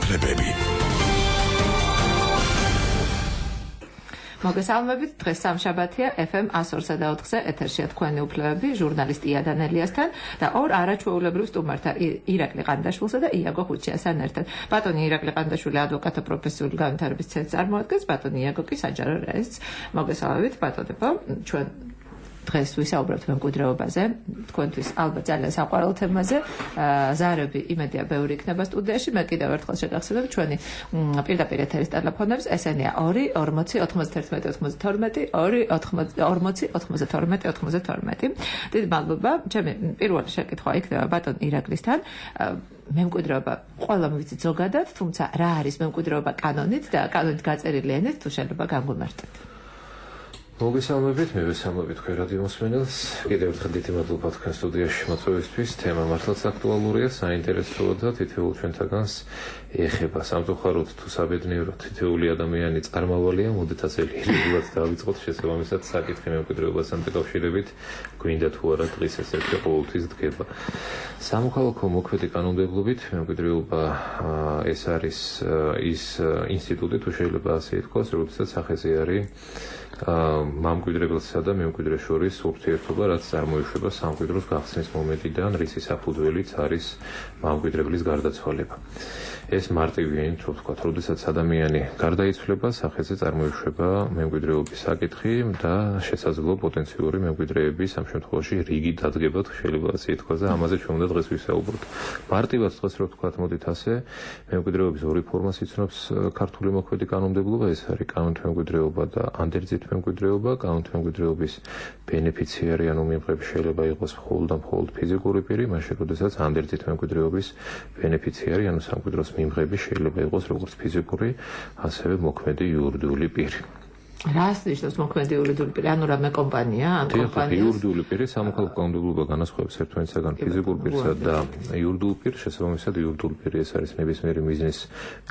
უფლებები. მოგესალმებით, დღეს სამშაბათია FM 102.4-ზე ეთერშია თქვენი უფლებები, ჟურნალისტი ია დანელიასთან და ორ არაჩვეულებრივ სტუმართან ირაკლი ყანდაშვილსა და იაგო ხუჩიასთან ერთად. ბატონი ირაკლი ყანდაშვილი ადვოკატო პროფესიული განვითარების ცენტრს წარმოადგენს, ბატონი იაგო კი საჯარო რეესტს. მოგესალმებით, ბატონებო, ჩვენ დღეს ვისაუბრებთ მემკვიდრეობაზე, თქვენთვის ალბათ ძალიან საყვარელ თემაზე. ზარები იმედია ბევრი იქნება სტუდიაში. მე კიდევ ერთხელ შეგახსენებ ჩვენი პირდაპირ ეთერის ტელეფონებს. ესენია 2 40 91 92 2 40 92 92. დიდი მადლობა. ჩემი პირველი შეკითხვა იქნება ბატონ ირაკლისთან. მემკვიდრეობა ყველამ ვიცით ზოგადად, თუმცა რა არის მემკვიდრეობა კანონით და კანონით გაწერილი ენით თუ შეიძლება განგვიმარტოთ. მოგესალმებით, მე ვესალმებით თქვენ რადიო მოსმენელს. კიდევ ერთხელ დიდი მადლობა თქვენ სტუდიაში მოწვევისთვის. თემა მართლაც აქტუალურია, საინტერესოა და თითოეულ ჩვენთაგანს ეხება. სამწუხაროდ თუ საბედნიეროდ თითოეული ადამიანი წარმავალია, მოდით ასე ლირულად დავიწყოთ შესაბამისად საკითხი მემკვიდრეობასთან დაკავშირებით, გვინდა თუ არა დღის ეს ერთი ყოველთვის დგება. სამოქალაქო მოქმედი კანონმდებლობით მემკვიდრეობა ეს არის ის ინსტიტუტი, თუ შეიძლება ასე ითქვას, როდესაც სახეზე არის მამკვიდრებელსა და მემკვიდრეს შორის ურთიერთობა, რაც წარმოიშვება სამკვიდროს გახსნის მომენტიდან, რისი საფუძველიც არის მამკვიდრებლის გარდაცვალება. ეს მარტივი ენით ვთქვათ, როდესაც ადამიანი გარდაიცვლება, სახეზე წარმოიშვება მემკვიდრეობის საკითხი და შესაძლო პოტენციური მემკვიდრეების ამ შემთხვევაში რიგი დადგებათ, შეიძლება ასე ითქვას და ამაზე ჩვენ უნდა დღეს ვისაუბროთ. მარტივად დღეს რო ვთქვათ, მოდით ასე, მემკვიდრეობის ორი ფორმას იცნობს ქართული მოქმედი კანონმდებლობა, ეს არის კანონით მემკვიდრეობა და ანდერძით მემკვიდრეობა. კანონით მემკვიდრეობის ბენეფიციარი ანუ მიმღები შეიძლება იყოს მხოლოდ და მხოლოდ ფიზიკური პირი, მაშინ როდესაც ანდერძით მემკვიდრეობის ბენეფიციარი ანუ სამკვიდროს მიმღები შეიძლება იყოს როგორც ფიზიკური, ასევე მოქმედი იურიდიული პირი. რას ნიშნავს მოქმედი იურიდიული პირი? ანუ რამე კომპანია, ან კომპანია. იურიდიული პირი სამოქალაქო კანონმდებლობა განასხვავებს ერთმანეთისაგან ფიზიკურ პირსა და იურიდიულ პირს, შესაბამისად იურიდიული პირი ეს არის ნებისმიერი მიზნის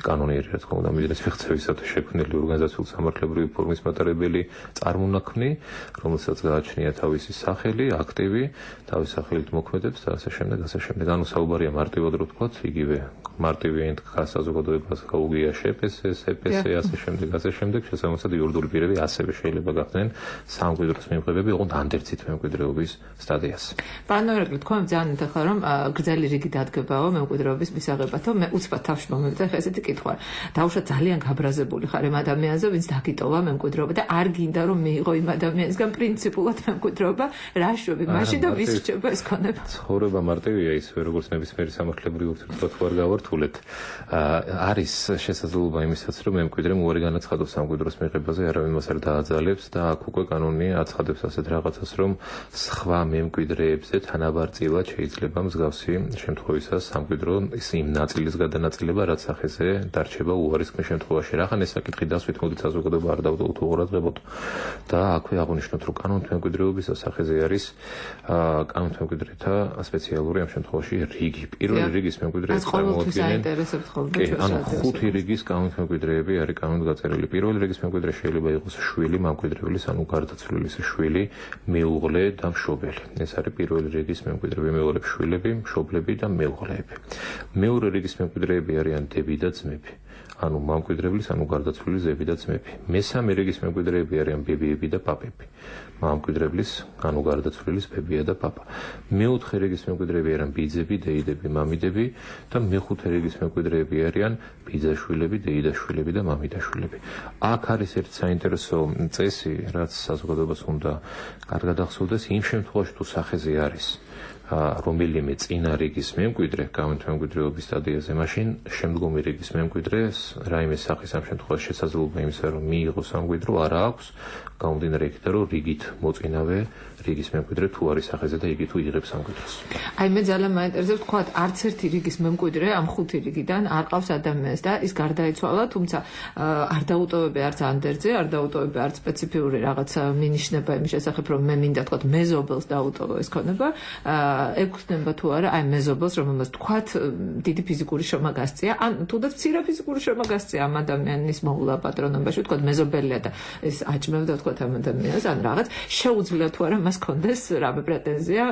კანონიერი, რა თქმა უნდა, მიზნის მიღწევისათვის შექმნილი ორგანიზაციული სამართლებრივი ფორმის მატარებელი წარმონაქმნი, რომელსაც გააჩნია თავისი სახელი, აქტივი, თავის სახელით მოქმედებს და ასე შემდეგ, ასე შემდეგ. ანუ საუბარია მარტივად რო ვთქვათ, იგივე მარტივი ენით საზოგადოებას გაუგია შეპესე, სეპესე, ასე შემდეგ, ასე შემდეგ, შესაბამისად იურიდიული პირები ასევე შეიძლება გახდნენ სამკვიდროს მიმღებები, ოღონდ ანდერძით მემკვიდრეობის სტადიაზე. ბატონო ირაკლი, თქვენ ძალიან ახლა რომ გრძელი რიგი დადგებაო მემკვიდრეობის მისაღებათო, მე უცბად თავში მომევიდა ხა ესეთი კითხვა. დაუშვათ ძალიან გაბრაზებული ხარ იმ ადამიანზე, ვინც დაგიტოვა მემკვიდრეობა და არ გინდა რომ მიიღო იმ ადამიანისგან პრინციპულად მემკვიდრეობა, რა შვები მაშინ და ვის რჩება ეს ქონება? ცხოვრება მარტივია ისე როგორც ნებისმიერი სამართლებრივი ურთიერთობა თუ არ გავართულეთ. არის შესაძლებლობა იმისაც რომ მემკვიდრე უარი განაცხადოს სამკვიდროს მიღებაზე, არავინ მას არ დააძალებს და აქ უკვე კანონია აცხადებს ასეთ რაღაცას, რომ სხვა მემკვიდრეებზე თანაბარწილად შეიძლება მსგავსი შემთხვევისას სამკვიდრო იმ ნაწილის გადანაწილება, რაც სახეზე დარჩება უარისქმის შემთხვევაში. რახან ეს საკითხი დასვით, მოდით საზოგადოება არ დავდოთ უყურადღებოთ და აქვე აღვნიშნოთ, რომ კანონით მემკვიდრეობის სახეზე არის კანონით მემკვიდრეთა სპეციალური ამ შემთხვევაში რიგი. პირველი რიგის მემკვიდრეები წარმოადგენენ ანუ 5 რიგის კანონით მემკვიდრეები არის კანონით გაწერილი. პირველი რიგის მემკვიდრე შეიძლება იყოს შვილი მამკვიდრელის, ანუ გარდაცვლილის შვილი, მეუღლე და მშობელი. ეს არის პირველი რიგის მემკვიდრეები, მეორეები შვილები, მშობლები და მეუღლეები. მეორე რიგის მემკვიდრეები არიან დები და ძმები. ანუ მამკვიდრელის, ანუ გარდაცვლილის დები და ძმები. მესამე რიგის მემკვიდრეები არიან ბებიები და პაპები. მამკვიდრელის, ანუ გარდაცვლილის ბებია და პაპა. მეოთხე რიგის მემკვიდრეები არიან ბიძები, დეიდები, მამიდები და მეხუთე რიგის მემკვიდრეები არიან ბიძაშვილები, დეიდაშვილები და მამიდაშვილები. აქ არის ერთ საინტერესო წესი, რაც საზოგადოებას უნდა კარგად ახსოვდეს, იმ შემთხვევაში თუ სახეზე არის რომელიმე წინა რიგის მემკვიდრე კანონით მემკვიდრეობის სტადიაზე, მაშინ შემდგომი რიგის მემკვიდრეს რაიმე სახის ამ შემთხვევაში შესაძლებლობა იმისა, რომ მიიღოს სამკვიდრო არ აქვს, გამომდინარე იქიდან, რომ რიგით მოწინავე რიგის მემკვიდრე თუ არის სახეზე და იგი თუ იღებს სამკვიდროს. აი მე ძალიან მაინტერესებს თქვა არც ერთი რიგის მემკვიდრე ამ 5 რიგიდან არ ყავს ადამიანს და ის გარდაიცვალა, თუმცა არ დაუტოვებია არც ანდერძე, არ დაუტოვებია არც სპეციფიური რაღაც მინიშნება იმის შესახებ, რომ მე მინდა თქვა მეზობელს დაუტოვო ეს ქონება. ეკუთვნება თუ არა აი მეზობელს, რომელმაც თქვათ დიდი ფიზიკური შრომა გასწია, ან თუნდაც მცირე ფიზიკური შრომა გასწია ამ ადამიანის მოვლა პატრონობაში, თქვათ მეზობელია და ეს აჭმევდა თქვათ ამ ადამიანს, ან რაღაც შეუძლია თუ არა მას კონდეს რამე პრეტენზია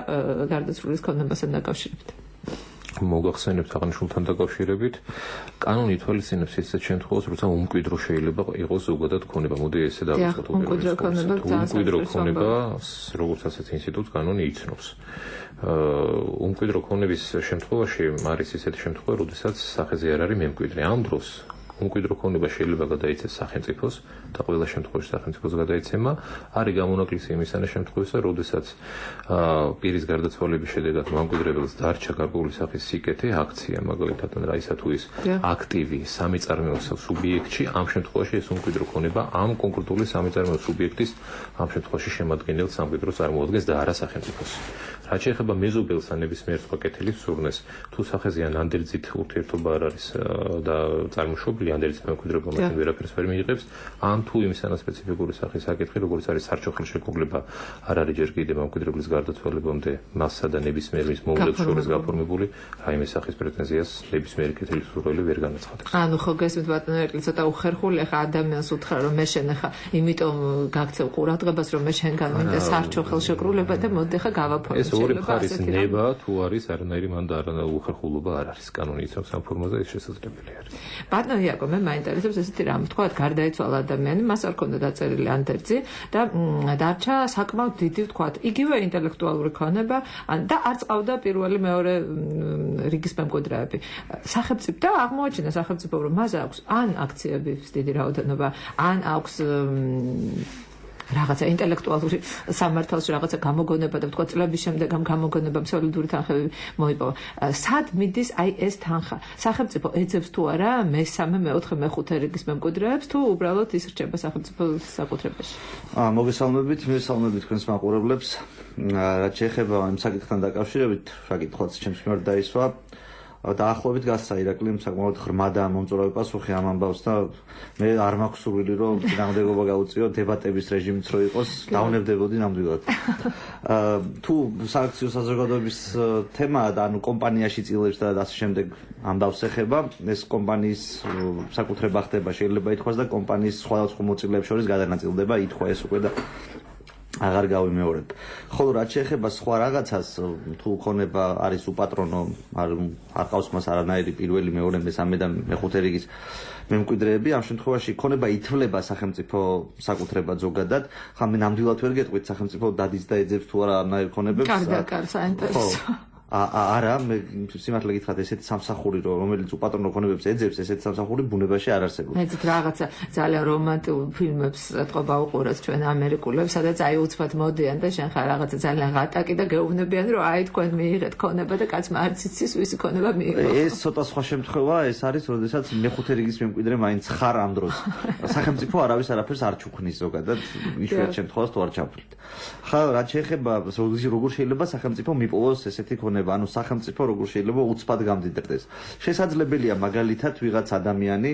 გარდაცვლილის ქონებასთან დაკავშირებით. მოგახსენებთ აღნიშნულთან დაკავშირებით კანონი ითვალისწინებს ისეთ შემთხვევას, როცა უმკვიდრო შეიძლება იყოს ზოგადად ქონება. მოდი ესე დავიწყოთ. უმკვიდრო ქონება, როგორც ასეთ ინსტიტუტს კანონი იცნობს. უმკვიდრო ქონების შემთხვევაში არის ისეთი შემთხვევა, როდესაც სახეზე არ არის მემკვიდრე. ამ დროს უმკვიდრო ქონება შეიძლება გადაიცეს სახელმწიფოს და ყველა შემთხვევაში სახელმწიფოს გადაიცემა. არის გამონაკლისი იმისანა შემთხვევისა, როდესაც პირის გარდაცვალების შედეგად მემკვიდრებელს დარჩა გარკვეული სახის სიკეთე, აქცია, მაგალითად, რა ისა თუ ის აქტივი სამიწარმეო სუბიექტში, ამ შემთხვევაში ეს უმკვიდრო ქონება ამ კონკრეტული სამიწარმეო სუბიექტის ამ შემთხვევაში შემადგენელ სამკვიდროს წარმოადგენს და არა სახელმწიფოს. რაც შეეხება მეზობელს ან ნებისმიერ სხვა კეთილის სურნეს, თუ სახეზეა ნანდერძით ურთიერთობა არ არის და წარმოშობილი ანდერძით მემკვიდრეობა მათი ვერაფერს ვერ მიიღებს, ან თუ იმისანა სპეციფიკური სახის საკითხი, როგორც არის სარჩო ხელშეკრულება, არ არის ჯერ კიდევ მემკვიდრეობის გარდაცვალებამდე მასსა და ნებისმიერ მის მოვლებს შორის გაფორმებული, რაიმე სახის პრეტენზიას ნებისმიერი კეთილის სურვილი ვერ განაცხადებს. ანუ ხო გესმით ბატონო ერკლი ცოტა უხერხული, ახლა ადამიანს უთხრა რომ მე შენ ახლა იმიტომ გაქცევ ყურადღებას რომ მე შენგან მინდა სარჩო ხელშეკრულება და მოდი ახლა გავაფორმე. ორი მხარის ნება თუ არის არანაირი მან და არანაირი უხერხულობა არ არის კანონი იცავს ამ ფორმაზე ის შესაძლებელი არის. ბატონო იაკო, მე მაინტერესებს ესეთი რამ, თქვა გარდაიცვალა ადამიანი, მას არ ქონდა დაწერილი ანდერძი და დარჩა საკმაოდ დიდი თქვა იგივე ინტელექტუალური ქონება და არ წავდა პირველი მეორე რიგის მემკვიდრეები. სახელმწიფო და აღმოაჩინა სახელმწიფო რომ მას აქვს ან აქციების დიდი რაოდენობა, ან აქვს რაღაცა ინტელექტუალური სამართალში რაღაცა გამოგონება და თქვა წლების შემდეგ ამ გამოგონებამ სოლიდური თანხები მოიპოვა. სად მიდის აი ეს თანხა? სახელმწიფო ეძებს თუ არა მესამე, მეოთხე, მეხუთე რიგის მემკვიდრეებს თუ უბრალოდ ის რჩება სახელმწიფოს საკუთრებაში? მოგესალმებით თქვენს მაყურებლებს. რაც შეეხება ამ საკითხთან დაკავშირებით, საკითხიც ჩემს მიმართ დაისვა. დაახლოებით გასცა ირაკლიმ საკმაოდ ღრმა და მომწურავი პასუხი ამ ამბავს და მე არ მაქვს სურვილი რომ წინააღმდეგობა გაუწიო დებატების რეჟიმიც რო იყოს დავნებდებოდი ნამდვილად. თუ სააქციო საზოგადოების თემაა და ანუ კომპანიაში წილებს და ასე შემდეგ ამბავს ეხება, ეს კომპანიის საკუთრება ხდება, შეიძლება ითქვას და კომპანიის სხვადასხვა მოწილეებს შორის გადანაწილდება, ითქვა ეს უკვე და აღარ გავიმეორებ. ხოლო რაც შეეხება სხვა რაღაცას, თუ ქონება არის უპატრონო, არ ყავს მას არანაირი პირველი, მეორე, მესამე და მეხუთე რიგის მემკვიდრეები, ამ შემთხვევაში ქონება ითვლება სახელმწიფო საკუთრებად ზოგადად. ხა მე ნამდვილად ვერ გეტყვით სახელმწიფო დადის და ეძებს თუ არა ამნაირ ქონებებს. კარგ საინტერესო. არა, მე სიმართლე გითხრათ, ესეთი სამსახური რომელიც უპატრონო ქონებებს ეძებს, ესეთი სამსახური ბუნებაში არ არსებობს. მეც რაღაცა ძალიან რომანტიკულ ფილმებს ეთყობა უყურებს ჩვენ ამერიკულებს, სადაც აი უცბად მოდიან და შენ ხარ რაღაცა ძალიან ღატაკი და გეუბნებიან, რომ აი თქვენ მიიღეთ ქონება და კაცმა არც იცის ვისი ქონება მიიღო. ეს ცოტა სხვა შემთხვევა, ეს არის, როდესაც მეხუთე რიგის მემკვიდრე მაინც ხარ ამ დროს. სახელმწიფო არავის არაფერს არ ჩუქნის ზოგადად, იშვიათ შემთხვევას თუ არ ჩაფრით. ხა რაც შეეხება როგორ შეიძლება სახელმწიფო მიპოვოს ესეთი ქონება, ანუ სახელმწიფო როგორ შეიძლება უცბად გამდიდრდეს. შესაძლებელია მაგალითად ვიღაც ადამიანი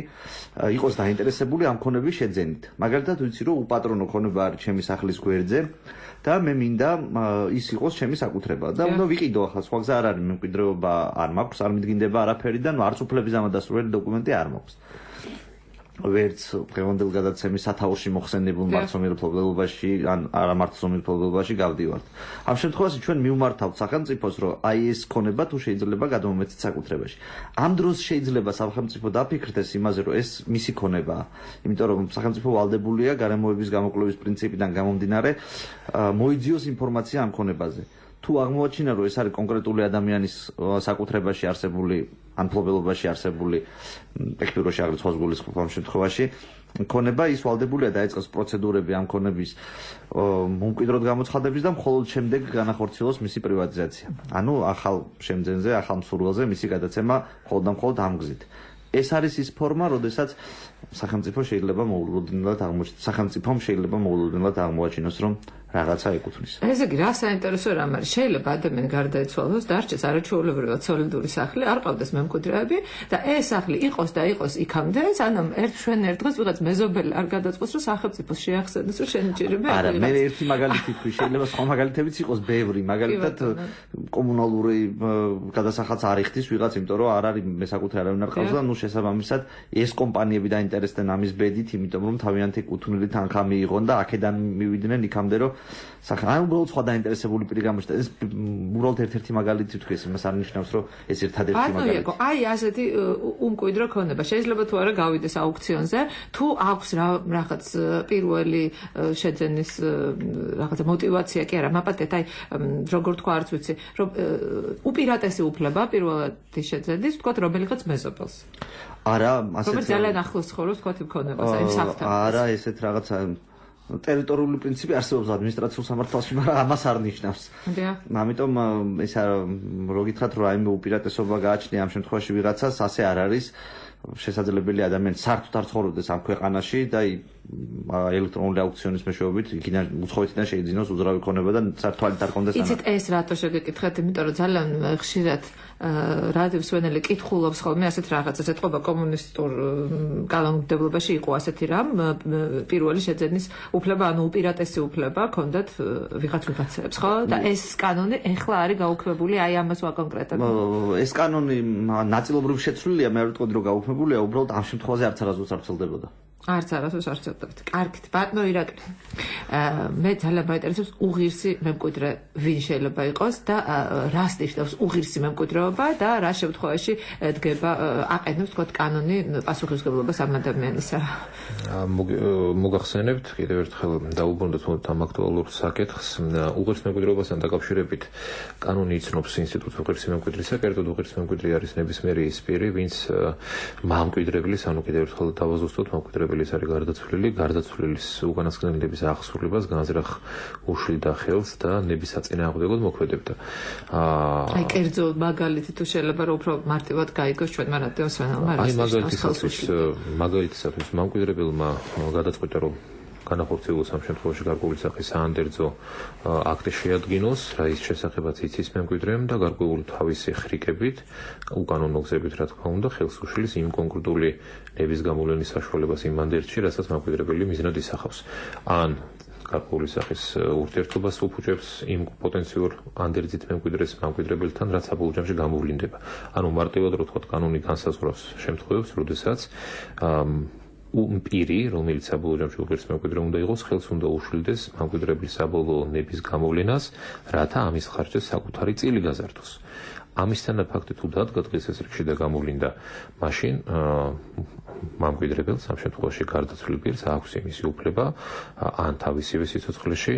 იყოს დაინტერესებული ამ ქონების შეძენით. მაგალითად ვიცი რომ უპატრონო ქონება არის ჩემი სახლის გვერდზე და მე მინდა ის იყოს ჩემი საკუთრება და უნდა ვიყიდო ახლა სხვა გზა არ არის, მემკვიდრეობა არ მაქვს, არ მიდგინდება არაფერი და არც უფლების ამადასრული დოკუმენტი არ მაქვს. ვერც დღევანდელ გადაცემის სათაურში მოხსენებულ მართლმსაჯულობაში ან არამართლმსაჯულობაში გავდივართ. ამ შემთხვევაში ჩვენ მივმართავთ სახელმწიფოს, რომ აი ეს ქონება თუ შეიძლება გადმომეცეთ საკუთრებაში. ამ დროს შეიძლება სახელმწიფო დაფიქრდეს იმაზე, რომ ეს მისი ქონებაა. იმიტომ რომ სახელმწიფო ვალდებულია გარემოების გამოკვლევის პრინციპიდან გამომდინარე მოიძიოს ინფორმაცია ამ ქონებაზე. თუ აღმოაჩინა რომ ეს არის კონკრეტული ადამიანის საკუთრებაში არსებული ან მფლობელობაში არსებული ექპიროში აღარ ცხოვს გულის ამ შემთხვევაში ქონება ის ვალდებულია დაეწყოს პროცედურები ამ ქონების მომკვიდროდ გამოცხადების და მხოლოდ შემდეგ განახორციელოს მისი პრივატიზაცია. ანუ ახალ შემძენზე, ახალ მსურველზე მისი გადაცემა მხოლოდ და მხოლოდ ამ გზით. ეს არის ის ფორმა, როდესაც სახელმწიფომ შეიძლება მოულოდნელად აღმოაჩინოს, რომ რაღაცა ეკუთვნის. ესე იგი, რა საინტერესო რამ არის? შეიძლება ადამიანი გარდაიცვალოს, დარჩეს არაჩვეულებრივად სოლიდური სახლი, არ ყავდეს მემკვიდრეები და ეს სახლი იყოს და იყოს იქამდე, ანუ ერთ დღეს ვიღაც მეზობელი არ გადაწყვეტს, რომ სახელმწიფოს შეახსენოს, რომ შენი ჭირება არა, მე ერთი მაგალითი თქვი, შეიძლება სხვა მაგალითებიც იყოს ბევრი, მაგალითად კომუნალური გადასახადს არ იხდის ვიღაც, იმიტომ რომ არ არის მესაკუთრე არავინ არ ყავს და ნუ შესაბამისად ეს კომპანიები დაინტერესებული დაინტერესდნენ ამის ბედით, იმიტომ რომ თავიანთი კუთვნილი თანხა მიიღონ და აქედან მივიდნენ იქამდე რომ აი უბრალოდ სხვა დაინტერესებული პირი გამოჩნდა. ეს უბრალოდ ერთ-ერთი მაგალითი ვთქვი, იმას არ ნიშნავს რომ ეს ერთადერთი მაგალითი. აი ასეთი უმკვიდრო ქონება შეიძლება თუ არა გავიდეს აუქციონზე, თუ აქვს რაღაც პირველი შეძენის რაღაცა мотиваცია კი არა, მაპატეთ, აი როგორ თქვა არც ვიცი, რომ უპირატესი უფლება პირველადი შეძენის, ვთქვათ, რომელიღაც მეზობელს. არა, ასეთ როგორც ძალიან ახლოს ცხოვრობს, ვთქვათ, იმ ქონებას, აი საფრთხე. არა, ესეთ რაღაცა ტერიტორიული პრინციპი არსებობს ადმინისტრაციულ სამართალში, მაგრამ ამას არ ნიშნავს. ამიტომ ისა რო გითხრათ, რომ აი უპირატესობა გააჩნია ამ შემთხვევაში ვიღაცას, ასე არ არის. შესაძლებელი ადამიანი საერთოდ არ ცხოვრობდეს ამ ქვეყანაში და ელექტრონული აუქციონის მეშვეობით იქიდან უცხოეთიდან შეიძინოს უძრავი ქონება და საერთოდ არ კონდეს. იცით ეს რატო შეგეკითხეთ, იმიტომ რომ ძალიან ხშირად რადიოს ვენელი კითხულობს ხოლმე ასეთ რაღაცას, ეთყობა კომუნისტურ კანონმდებლობაში იყო ასეთი რამ, პირველი შეძენის უფლება, ანუ უპირატესი უფლება ჰქონდათ ვიღაცებს, ხო? და ეს კანონი ეხლა არის გაუქმებული, აი ამას ვაკონკრეტებ. ეს კანონი ნაწილობრივ შეცვლილია, მე არ ვიტყოდი რომ გაუქმებულია, უბრალოდ ამ შემთხვევაში არც არასდროს არ ვრცელდებოდა. არც არასდროს არ ვრცელდებოდა. კარგით, ბატონო ირაკლი. მე ძალიან მაინტერესებს უღირსი მემკვიდრე ვინ შეიძლება იყოს და რას ნიშნავს უღირსი მემკვიდრეობა და რა შემთხვევაში დგება აყენებს თქო კანონი პასუხისმგებლობას ამ ადამიანისა. მოგახსენებთ კიდევ ერთხელ დაუბრუნდეთ ამ აქტუალურ საკითხს უღირს მემკვიდრეობასთან დაკავშირებით კანონი იცნობს ინსტიტუტს უღირსი მემკვიდრისა, კერძოდ უღირსი მემკვიდრე არის ნებისმიერი ის პირი, ვინც მამკვიდრებლის, ანუ კიდევ ერთხელ დავაზუსტოთ, მამკვიდრებლის არის გარდაცვლილის უკანასკნელების აღსრულებას განზრახ უშლიდა ხელს და ნების საწინააღმდეგოდ მოქმედებდა. აი კერძო მაგალითი თუ შეიძლება რომ უფრო მარტივად გაიგოს ჩვენ რადიოს ვენალმა. აი მაგალითისათვის მამკვიდრებელმა გადაწყვიტა რომ განახორციელოს ამ შემთხვევაში გარკვეული სახის საანდერძო აქტი შეადგინოს, რა ის შესახებაც იცის მემკვიდრემ და გარკვეული თავისი ხრიკებით, უკანონო გზებით რა თქმა უნდა, ხელს უშლის იმ კონკრეტული ნების გამოვლენის საშუალებას იმ ანდერძში, რასაც მემკვიდრებელი მიზნად ისახავს. ან გარკვეული სახის ურთიერთობას უფუჭებს იმ პოტენციურ ანდერძით მემკვიდრეს მემკვიდრებელთან, რაც საბოლოო ჯამში გამოვლინდება. ანუ მარტივად რო ვთქვათ, კანონი განსაზღვრავს შემთხვევებს, როდესაც პირი, რომელიც საბოლოო ჯამში უღირს მემკვიდრე უნდა იყოს, ხელს უნდა უშვილდეს მემკვიდრებლის საბოლოო ნების გამოვლენას, რათა ამის ხარჯზე საკუთარი წილი გაზარდოს. ამისთანა ფაქტი თუ დადგა დღეს ეს რიგში და გამოვლინდა, მაშინ მემკვიდრებელს ამ შემთხვევაში გარდაცვლილ პირს აქვს იმისი უფლება ან თავისივე სიცოცხლეში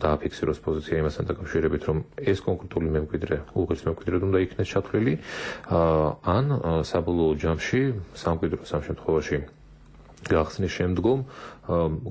დააფიქსიროს პოზიცია იმასთან დაკავშირებით, რომ ეს კონკრეტული მემკვიდრე უღირს მემკვიდრედ უნდა იქნეს ჩათვლილი, ან საბოლოო ჯამში სამკვიდროს ამ შემთხვევაში გახსნის შემდგომ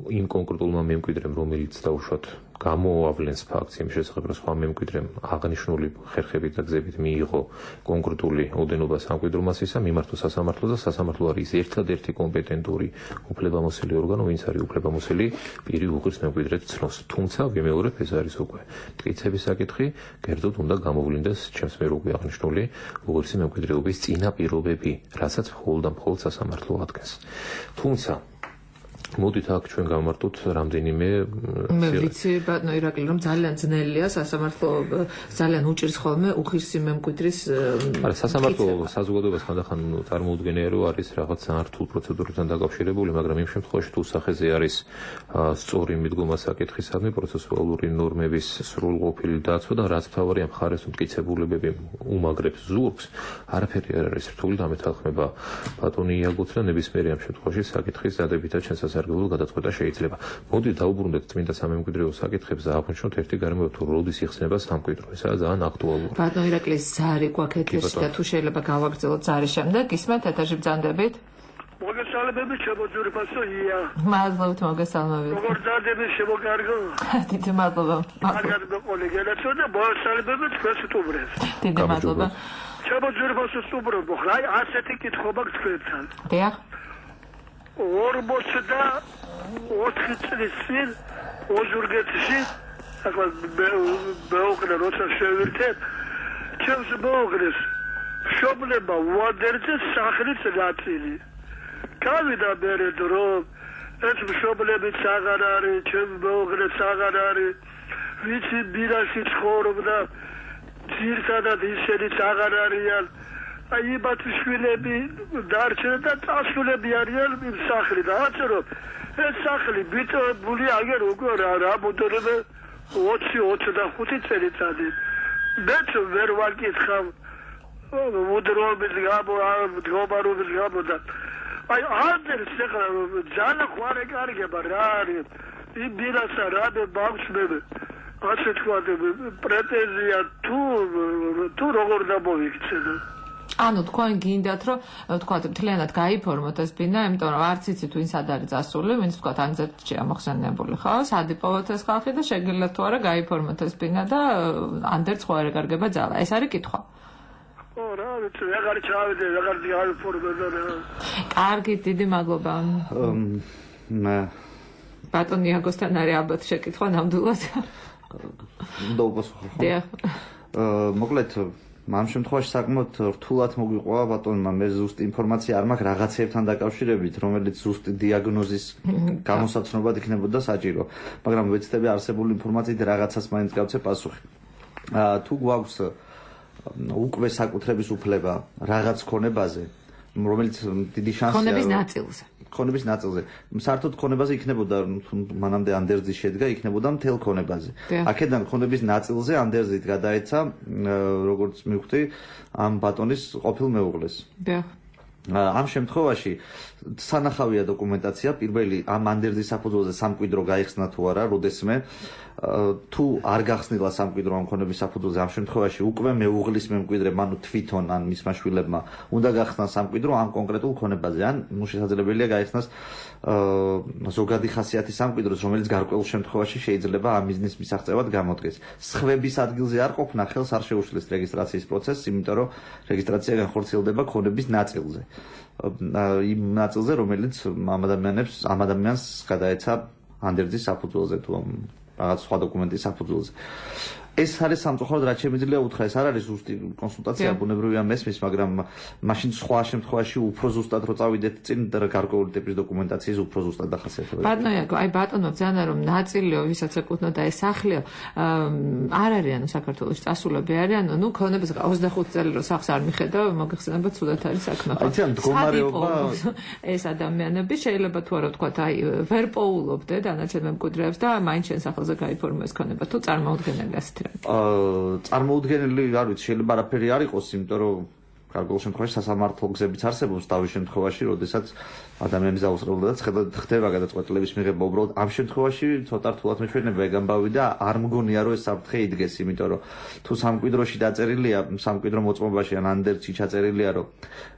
იმ კონკრეტულმა მემკვიდრემ, რომელიც დაუშვათ გამოავლენს ფაქტს იმ შესახებ, რომ სხვა მემკვიდრემ აღნიშნული ხერხებით და გზებით მიიღო კონკრეტული ოდენობა სამკვიდრო მასისა, მიმართოს სასამართლოს და სასამართლო არის ერთადერთი კომპეტენტური უფლებამოსილი ორგანო, ვინც არის უფლებამოსილი პირი უღირს მემკვიდრედ ცნოს. თუმცა ვიმეორებ, ეს არის უკვე მტკიცების საკითხი, კერძოდ უნდა გამოვლინდეს ჩემს მიერ უკვე აღნიშნული უღირსი მემკვიდრეობის წინა პირობები, რასაც მხოლოდ და მხოლოდ სასამართლო ადგენს. თუმცა მოდით აქ ჩვენ გავმარტოთ რამდენიმე მე ვიცი ბატონო ირაკლი რომ ძალიან ძნელია სასამართლო ძალიან უჭირს ხოლმე უღირსი მემკვიდრის არა სასამართლო საზოგადოებას ხანდახან წარმოუდგენია რომ არის რაღაც სანართულ პროცედურებთან დაკავშირებული, მაგრამ იმ შემთხვევაში თუ სახეზე არის სწორი მიდგომა საკითხისადმი პროცესუალური ნორმების სრულყოფილი დაცვა და რაც მთავარია მხარეს მტკიცებულებები უმაგრებს ზურგს, არაფერი არ არის რთული და ამეთანხმება ბატონი იაგოც და ნებისმიერი ამ შემთხვევაში საკითხის დადებითად შესაძლებელი გადაწყვეტა შეიძლება. მოდით დაუბრუნდეთ წმინდა სამემკვიდრეო საკითხებს და აღვნიშნოთ ერთი გარემოება თუ როდის იხსნება სამკვიდრო. ესაა ძალიან აქტუალური. ბატონო ირაკლი ზარი გვაქვს ეთერში და თუ შეიძლება გავაგრძელოთ ზარის შემდეგ, ისმენთ ეთერში ბრძანდებით. მოგესალმებით, შემოძურფასოია. მადლობთ, მოგესალმებით. როგორ ძადებით, შემოგარგო? დიდი მადლობა. მაგარი მეკოლეგელაცო და მოგესალმებით, თქვენს სტუმრებს. დიდი მადლობა. შემოძურფასო სტუმრებო, აი ასეთი კითხვა გქონდათ. დიახ. 44 წლის წინ ოზურგეთში, ახლა მეუღლე როცა შევირთეთ, ჩემს მეუღლეს მშობლება უადერწეს სახლის ნაწილი. გავიდა მერე დრო, ეს მშობლებიც აღარ არის, ჩემს მეუღლეც აღარ არის, ვიცი ბირაში ცხოვრობდა, ძირთადად ისინიც აღარ არიან, აი ბათიშვილები დარჩენ და წასულები არიან იმ სახლიდან. ასე რომ ეს სახლი ბიტებული აგერ უკვე რა მოდერნე 20-25 წელიწადი. მეც ვერ ვაკითხავ მუდრობის გამო, მდგომარეობის გამო და აი ანდერს ახლა ძალიან ხوارე კარგება რა არის. იმ ბილასა რა ბავშვები ასე თქვა პრეტენზია თუ როგორ დამოვიქცეთ. ანუ თქვენ გინდათ რომ თქვა მთლიანად გაიფორმოთ ეს ბინა, იმიტომ რომ არც იცით ვინ სად არის წასული, ვინც თქვა ანგზადჭია მოხსენებული ხო? სად იპოვოთ ეს ხალხი და შეგიძლიათ თუ არა გაიფორმოთ ეს ბინა და ანდერს ხوارე კარგება ძალა. ეს არის კითხვა. რა ვიცი, აღარ ჩავიდე, აღარ გაიფორმოთ. კარგი, დიდი მადლობა. ბატონ იაგოსთან არის ალბათ შეკითხვა ნამდვილად. უნდა უპასუხო ხო? დიახ. მოკლედ ამ შემთხვევაში საკმაოდ რთულად მოგვიყვება ბატონმა მე ზუსტი ინფორმაცია არ მაქვს რაღაცეებთან დაკავშირებით, რომელიც ზუსტი დიაგნოზის გამოსაცნობად იქნებოდა საჭირო, მაგრამ ვეცდები არსებული ინფორმაციით რაღაცას მაინც გავცე პასუხი. თუ გვაქვს უკვე საკუთრების უფლება რაღაც ქონებაზე, რომელიც დიდი შანსია ქონების ნაწილზე. საერთოდ ქონებაზე იქნებოდა მანამდე ანდერძი შედგა, იქნებოდა მთელ ქონებაზე. აქედან ქონების ნაწილზე ანდერძით გადაეცა, როგორც მივხვდი, ამ ბატონის ყოფილ მეუღლეს. ამ შემთხვევაში სანახავია დოკუმენტაცია, პირველი ამ ანდერძის საფუძველზე სამკვიდრო გაიხსნა თუ არა, როდესმე თუ არ გახსნილა სამკვიდრო ამ ქონების საფუძველზე, ამ შემთხვევაში უკვე მეუღლის მემკვიდრე, ანუ თვითონ ან მისმა შვილებმა უნდა გახსნას სამკვიდრო ამ კონკრეტულ ქონებაზე, ან შესაძლებელია გაიხსნას ზოგადი ხასიათის სამკვიდროს, რომელიც გარკვეულ შემთხვევაში შეიძლება ამ მიზნის მისაღწევად გამოდგეს. სხვების ადგილზე არ ყოფნა ხელს არ შეუშლის რეგისტრაციის პროცესს, იმიტომ რომ რეგისტრაცია განხორციელდება ქონების ნაწილზე. იმ ნაწილზე, რომელიც ამ ადამიანს გადაეცა ანდერძის საფუძველზე თუ რაღაც სხვა დოკუმენტის საფუძველზე. ეს არის სამწუხაროდ რაც შემიძლია უთხრა, ეს არ არის ზუსტი კონსულტაცია, ბუნებრივია მესმის, მაგრამ მაშინ სხვა შემთხვევაში უფრო ზუსტად რო წავიდეთ წინ გარკვეული ტიპის დოკუმენტაციის უფრო ზუსტად დახასიათებთ. ბატონო, აი ბატონო ძანა რომ ნაწილიო, ვისაც ეკუთვნოდა ეს სახლი, არ არიან საქართველოს წასულები არიან, ნუ ქონების 25 წელი რო სახს არ მიხედა, მოგეხსენებათ სულად არის საქმე. აი მდგომარეობა ეს ადამიანები შეიძლება თუ არა ვთქვათ, აი ვერ პოულობდე დანარჩენ მემკვიდრეებს და მაინც შენ სახელზე გაიფორმო ეს ქონება, თუ წარმოუდგენელი ასეთი წარმოუდგენელი არ ვიცი, შეიძლება არაფერი არ იყოს, იმიტომ რომ გარკვეულ შემთხვევაში სასამართლო გზებიც არსებობს თავის შემთხვევაში, როდესაც ადამიანის აუცილებლად ხდება გადაწყვეტილების მიღება. უბრალოდ ამ შემთხვევაში ცოტა რთულად მეშვენება ეგ ამბავი და არ მგონია რომ ეს საფრთხე იდგეს, იმიტომ რომ თუ სამკვიდროში დაწერილია, სამკვიდრო მოწმობაში ან ანდერძში ჩაწერილია, რომ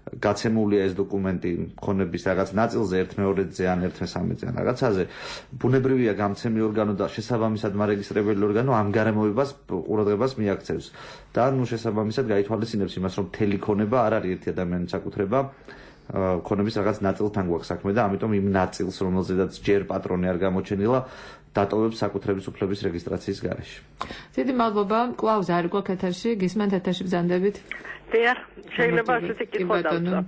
გაცემულია ეს დოკუმენტი ქონების რაღაც ნაწილზე, 1/2-ზე ან 1/13-ზე ან რაღაცაზე, ბუნებრივია გამცემი ორგანო და შესაბამისად მარეგისტრირებელი ორგანო ამ გარემოებას ყურადღებას მიაქცევს და ნუ შესაბამისად გაითვალისწინებს იმას, რომ მთელი ქონება არ არის ერთი ადამიანის საკუთრება, ქონების რაღაც ნაწილთან გვაქვს საქმე და ამიტომ იმ ნაწილს, რომელზედაც ჯერ პატრონი არ გამოჩენილა, დატოვებს საკუთრების უფლების რეგისტრაციის გარეშე. დიდი მადლობა, კლაუს არ გვაქვს ეთერში, გისმენთ ეთერში ბრძანდებით. დიახ, შეიძლება ასეთი კითხვა დავწერო.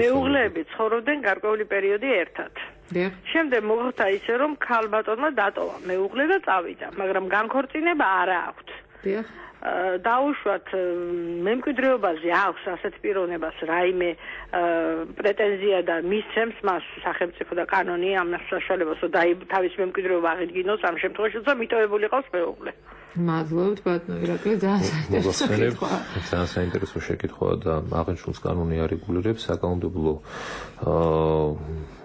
მეუღლეები ცხოვრობდნენ გარკვეული პერიოდი ერთად. დიახ. შემდეგ მოხდა ისე, რომ ქალბატონმა დატოვა მეუღლე და წავიდა, მაგრამ განქორწინება არ აქვს. დიახ. დაუშვათ მემკვიდრეობაზე აქვს ასეთ პიროვნებას რაიმე პრეტენზია და მისცემს მას სახელმწიფო და კანონი ამას საშუალებას რომ თავის მემკვიდრეობა აღიდგინოს ამ შემთხვევაში და მიტოვებული ყავს მეუღლე. მადლობთ ბატონო ირაკლი, ძალიან საინტერესო შეკითხვაა და აღნიშნულს კანონი არეგულირებს საკანონმდებლო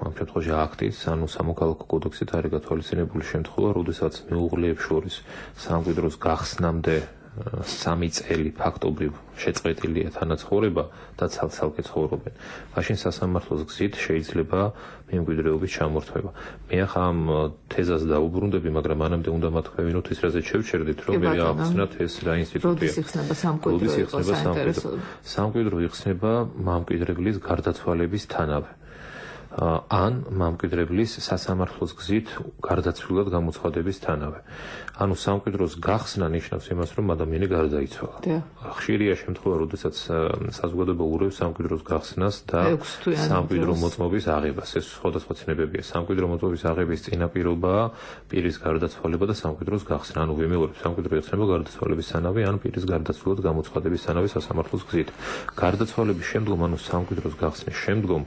ამ შემთხვევაში აქტის, ანუ სამოქალაქო კოდექსით არის გათვალისწინებული შემთხვევა, როდესაც მეუღლეებს შორის სამკვიდროს გახსნამდე 3 წელი ფაქტობრივ შეწყვეტილია თანაცხოვრება და ცალ-ცალკე ცხოვრობენ. მაშინ სასამართლოს გზით შეიძლება მემკვიდრეობის ჩამორთმევა. მე ახლა ამ თეზას დაუბრუნდები, მაგრამ მანამდე უნდა მათქვევინოთ ის, რაზეც შევჩერდით, რომ მე აღხსნათ ეს რა ინსტიტუტია. როდის იხსნება სამკვიდრო? სამკვიდრო იხსნება მამკვიდრებლის გარდაცვალებისთანავე. ან მემკვიდრებლის სასამართლოს გზით გარდაცვლილად გამოცხადებისთანავე. ანუ სამკვიდროს გახსნა ნიშნავს იმას, რომ ადამიანი გარდაიცვალა. ხშირია შემთხვევა, როდესაც საზოგადოება ურევს სამკვიდროს გახსნას და სამკვიდრო მოწმობის აღებას. ეს სხვადასხვა ცნებებია. სამკვიდრო მოწმობის აღების წინაპირობაა პირის გარდაცვალება და სამკვიდროს გახსნა. ანუ ვიმეორებ, სამკვიდრო იხსნება გარდაცვალებისთანავე ან პირის გარდაცვლილად გამოცხადებისთანავე სასამართლოს გზით. გარდაცვალების შემდგომ, ანუ სამკვიდროს გახსნის შემდგომ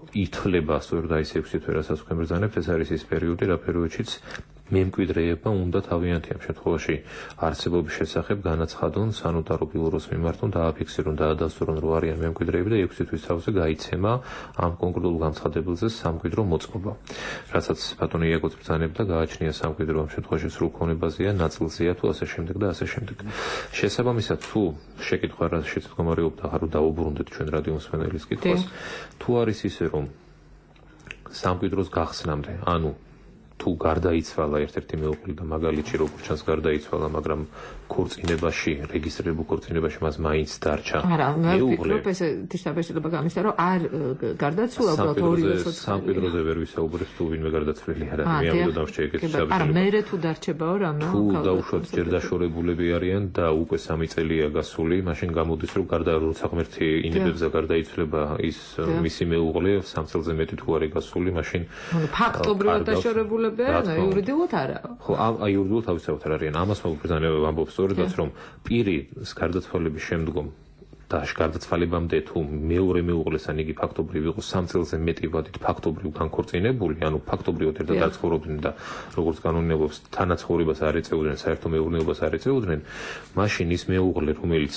ითვლება სწორედ აი ეს 6 თვე, რასაც თქვენ ბრძანებთ, ეს არის ის პერიოდი, რა პერიოდშიც მემკვიდრეებმა უნდა თავიანთი ამ შემთხვევაში არსებობის შესახებ განაცხადონ სანოტარო ბიუროს მიმართონ, დააფიქსირონ, დაადასტურონ, რომ არიან მემკვიდრეები და 6 თვის თავზე გაიცემა ამ კონკრეტულ განცხადებელზე სამკვიდრო მოწყობა. რასაც ბატონი იაგოც ბრძანებდა, გააჩნია სამკვიდრო ამ შემთხვევაში სრულ ქონებაზეა, ნაწილზეა თუ ასე შემდეგ და ასე შემდეგ. შესაბამისად, თუ შეკითხვა რაშიც მდგომარეობდა, რომ დაუბრუნდეთ ჩვენ რადიო მსმენელის კითხვას, თუ არის ისე, რომ სამკვიდროს გახსნამდე, ანუ თუ გარდაიცვალა ერთ-ერთი მეუღლე და მაგალითში როგორც ჩანს გარდაიცვალა, მაგრამ ქორწინებაში, რეგისტრირებულ ქორწინებაში მას მაინც დარჩა. არა, მე ვფიქრობ, ეს შეიძლება გამისცა, რომ არ გარდაცვლა უბრალოდ ორივე ცოცხალი. სამკვიდროზე ვერ ვისაუბრებ, თუ ვინმე გარდაცვლილი არ არის. მე ამიტომ დავშეკეთ საბჭოთა. არა, მე თუ დარჩებაო რამე. თუ დაუშვათ ჯერ დაშორებულები არიან და უკვე 3 წელია გასული, მაშინ გამოდის, რომ როცა ღმერთი ინებებზე გარდაიცვლება ის მისი მეუღლე 3 წელზე მეტი თუ არის გასული, მაშინ ფაქტობრივად დაშორებულები არიან, იურიდიულად არა. ხო, აი იურიდიულად თავისთავად არ არიან. ამას მოგბრძანება ვამბობ სწორედაც, რომ პირი გარდაცვალების შემდგომ და გარდაცვალებამდე თუ მეორე მეუღლეს ან იგი ფაქტობრივ იყო 3 წელზე მეტი ვადით ფაქტობრივ განქორწინებული, ანუ ფაქტობრივად ერთად დაცხოვრობდნენ და როგორც კანონიებობს თანაცხოვრებას არ ეწეოდნენ, საერთო მეურნეობას არ ეწეოდნენ, მაშინ ის მეუღლე, რომელიც